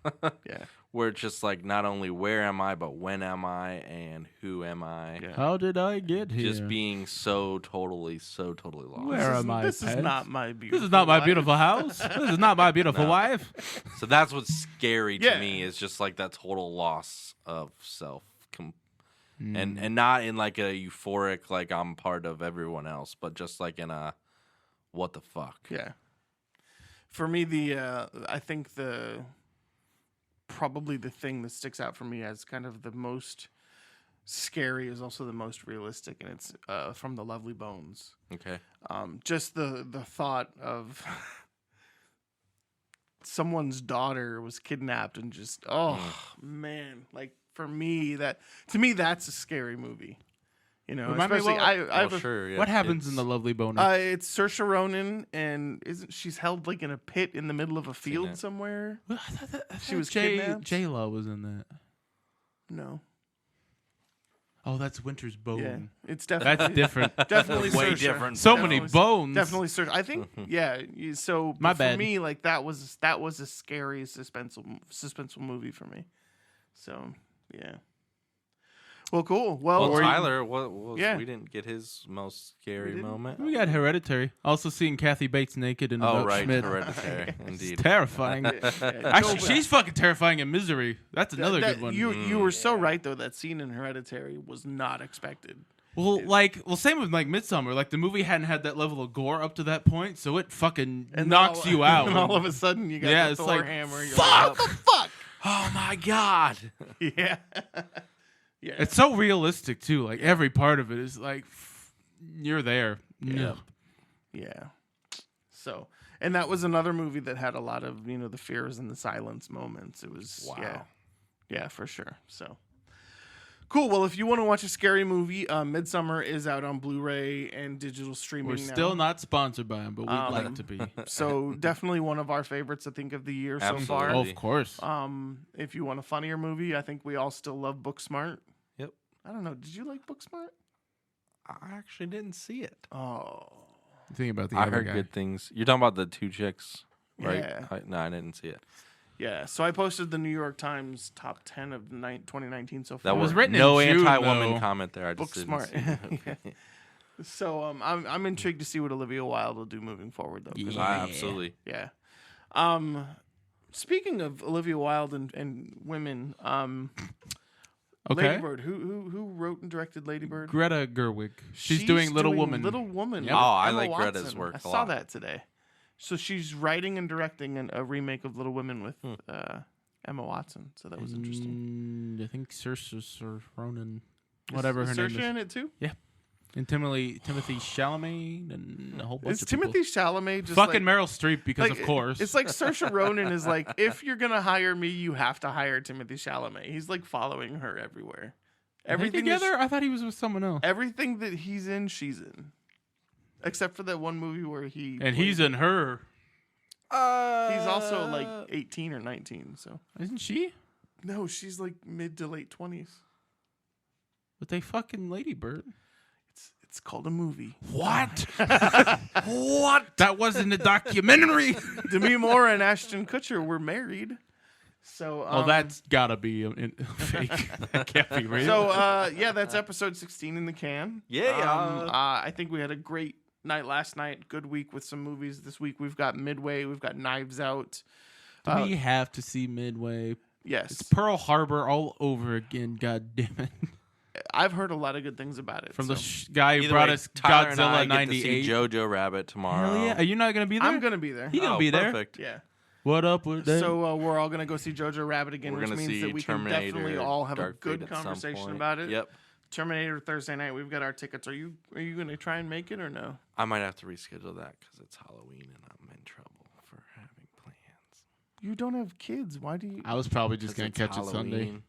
Where it's just like, not only where am I, but when am I, and who am I? Yeah. How did I get here? Just being so totally lost. Where am I? This is not my beautiful. This is not my life. beautiful house. This is not my beautiful wife. So that's what's scary to Yeah. me, is just like that total loss of self. And not in like a euphoric, like I'm part of everyone else, but just like in a, what the fuck? Yeah. For me, I think probably the thing that sticks out for me as kind of the most scary is also the most realistic, and it's from The Lovely Bones. Okay. Just the thought of someone's daughter was kidnapped, and just man, like for me to me that's a scary movie. Remind me especially Sure. Yeah. What happens in The Lovely Boner? it's Saoirse Ronan, and she's held like in a pit in the middle of a field it. somewhere? I thought she was kidnapped? J-Lo was in that. No. Oh, that's Winter's Bone. Yeah, it's definitely That's different. definitely Way Saoirse. different. So Definitely- many bones. Definitely Saoirse. I think so My for bad. me, like that was a scary suspenseful movie for me. So yeah. Well, cool. Well, Well, Tyler, we Yeah. didn't get his most scary moment. We got Hereditary. Also seeing Kathy Bates naked in Oh, About right, Schmidt. Hereditary, indeed. It's terrifying. Actually, she's fucking terrifying in Misery. That's another good one. You were so right though. That scene in Hereditary was not expected. Well, same with like Midsummer. Like the movie hadn't had that level of gore up to that point, so it fucking knocks you out. And all of a sudden, you got the it's Thor like, hammer. You're fuck! like, what the fuck? Oh my God! Yeah. Yeah. It's so realistic too. Like every part of it is like you're there. Yeah. So, and that was another movie that had a lot of, the fears and the silence moments. It was, yeah, for sure. So, cool. Well, if you want to watch a scary movie, Midsummer is out on Blu-ray and digital streaming We're now. still not sponsored by them, but we'd like to be. So, definitely one of our favorites, I think, of the year so far. Absolutely. Oh, of course. If you want a funnier movie, I think we all still love Booksmart. Yep. I don't know. Did you like Booksmart? I actually didn't see it. Oh. Think about the I other heard guy. good things. You're talking about the two chicks, right? Yeah. No, I didn't see it. Yeah, so I posted the New York Times top 10 of 2019 so far. That was was written in no June, anti-woman though. comment there. I just Booksmart. didn't see it. Yeah. So I'm intrigued to see what Olivia Wilde will do moving forward, though. 'cause Yeah. Absolutely. Yeah. Speaking of Olivia Wilde and women, Okay. Lady Bird. Who wrote and directed Lady Bird? Greta Gerwig. She's doing Little Woman. Little Woman. Yep. with Oh, I Emma like Watson. Greta's work I a saw lot. that today. So she's writing and directing a remake of Little Women with Emma Watson. So that was interesting. I think Saoirse or Ronan, whatever Is her name Saoirse is. in it too? And Timothy Chalamet and a whole bunch Is of Timothy people. Chalamet just Fucking like, Meryl Streep because of course. It's like Saoirse Ronan is like, if you're gonna hire me, you have to hire Timothy Chalamet. He's like following her everywhere. Are they together? I thought he was with someone else. Everything that he's in, she's in, except for that one movie where He's in her. He's also like 18 or 19. So Isn't she? no, she's like mid to late 20s. But they fucking Lady Bird. It's called a movie. What? What? That wasn't a documentary. Demi Moore and Ashton Kutcher were married. So Oh, that's gotta be fake. That can't be real. so yeah, that's episode 16 in the can. Yeah. I think we had a great night last night. Good week with some movies. This week we've got Midway. We've got Knives Out. Do we have to see Midway? Yes, It's Pearl Harbor all over again. God damn it! I've heard a lot of good things about it. From the so. guy who Either brought way, us Tyler and I Godzilla get to see '98. Jojo Rabbit tomorrow. Hell yeah! Are you not gonna be there? I'm gonna be there. He gonna Oh, be there. perfect. Yeah. What up with that? So we're all gonna go see Jojo Rabbit again, We're which gonna means see that we can Terminator, definitely all have Dark a good Fate at some conversation point. about it. Yep. Terminator Thursday night. We've got our tickets. Are you gonna try and make it or no? I might have to reschedule that because it's Halloween and I'm in trouble for having plans. You don't have kids. Why do you? I was probably just 'Cause gonna it's catch it Sunday. Halloween.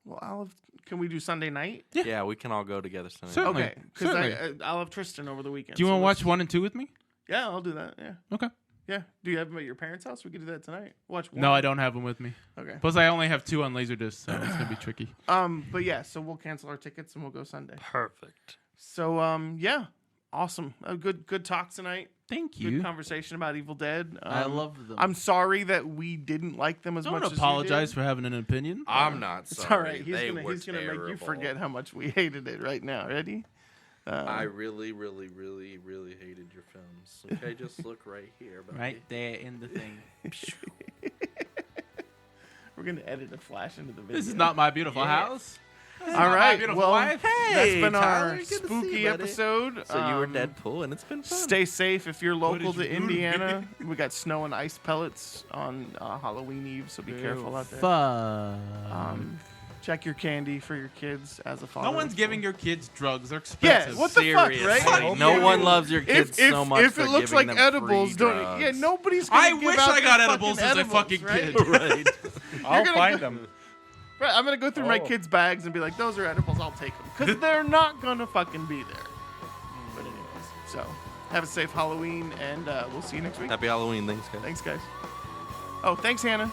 Well, can we do Sunday night? Yeah, we can all go together Sunday. Certainly. Okay, because Certainly. I'll have Tristan over the weekend. Do you so want to let's- watch 1 and 2 with me? Yeah, I'll do that. Yeah, Okay. yeah. Do you have them at your parents' house? We could do that tonight. Watch one. No, I don't have them with me. Okay. Plus, I only have 2 on Laserdisc, so it's gonna be tricky. But yeah, so we'll cancel our tickets and we'll go Sunday. Perfect. So yeah, awesome. A good talk tonight. Thank Good you. conversation about Evil Dead. I love them. I'm sorry that we didn't like them as Don't much as you apologize did. for having an opinion. I'm not It's sorry. all right. He's They gonna were make you terrible. forget how much we hated it right now. Ready? I really, really, really, really hated your films. Okay, just look right here. Buddy. Right there in the thing. We're gonna edit a flash into the video. This is not my beautiful house. All my right. beautiful Well, wife. that's been Tyler, our good to see you, spooky buddy. episode. So you were Deadpool, and it's been fun. Stay safe if you're local did to you do to me? Indiana. We got snow and ice pellets on Halloween Eve, so be careful out there. Fuck. Check your candy for your kids as a father. No one's so- giving your kids drugs. They're Yeah, expensive. what the fuck, Seriously. right? No Yeah. one loves your kids if, so much. If it for looks giving like them edibles, free don't. drugs. Yeah, nobody's. Gonna I give wish out I their got fucking edibles as a fucking right? kid. Right. I'll gonna find go- them. Right, I'm gonna go through my Oh. kids' bags and be like, "Those are edibles. I'll take them," because they're not gonna fucking be there. But anyways, so have a safe Halloween, and we'll see you next week. Happy Halloween. Thanks, guys. Thanks, guys. Oh, thanks, Hannah.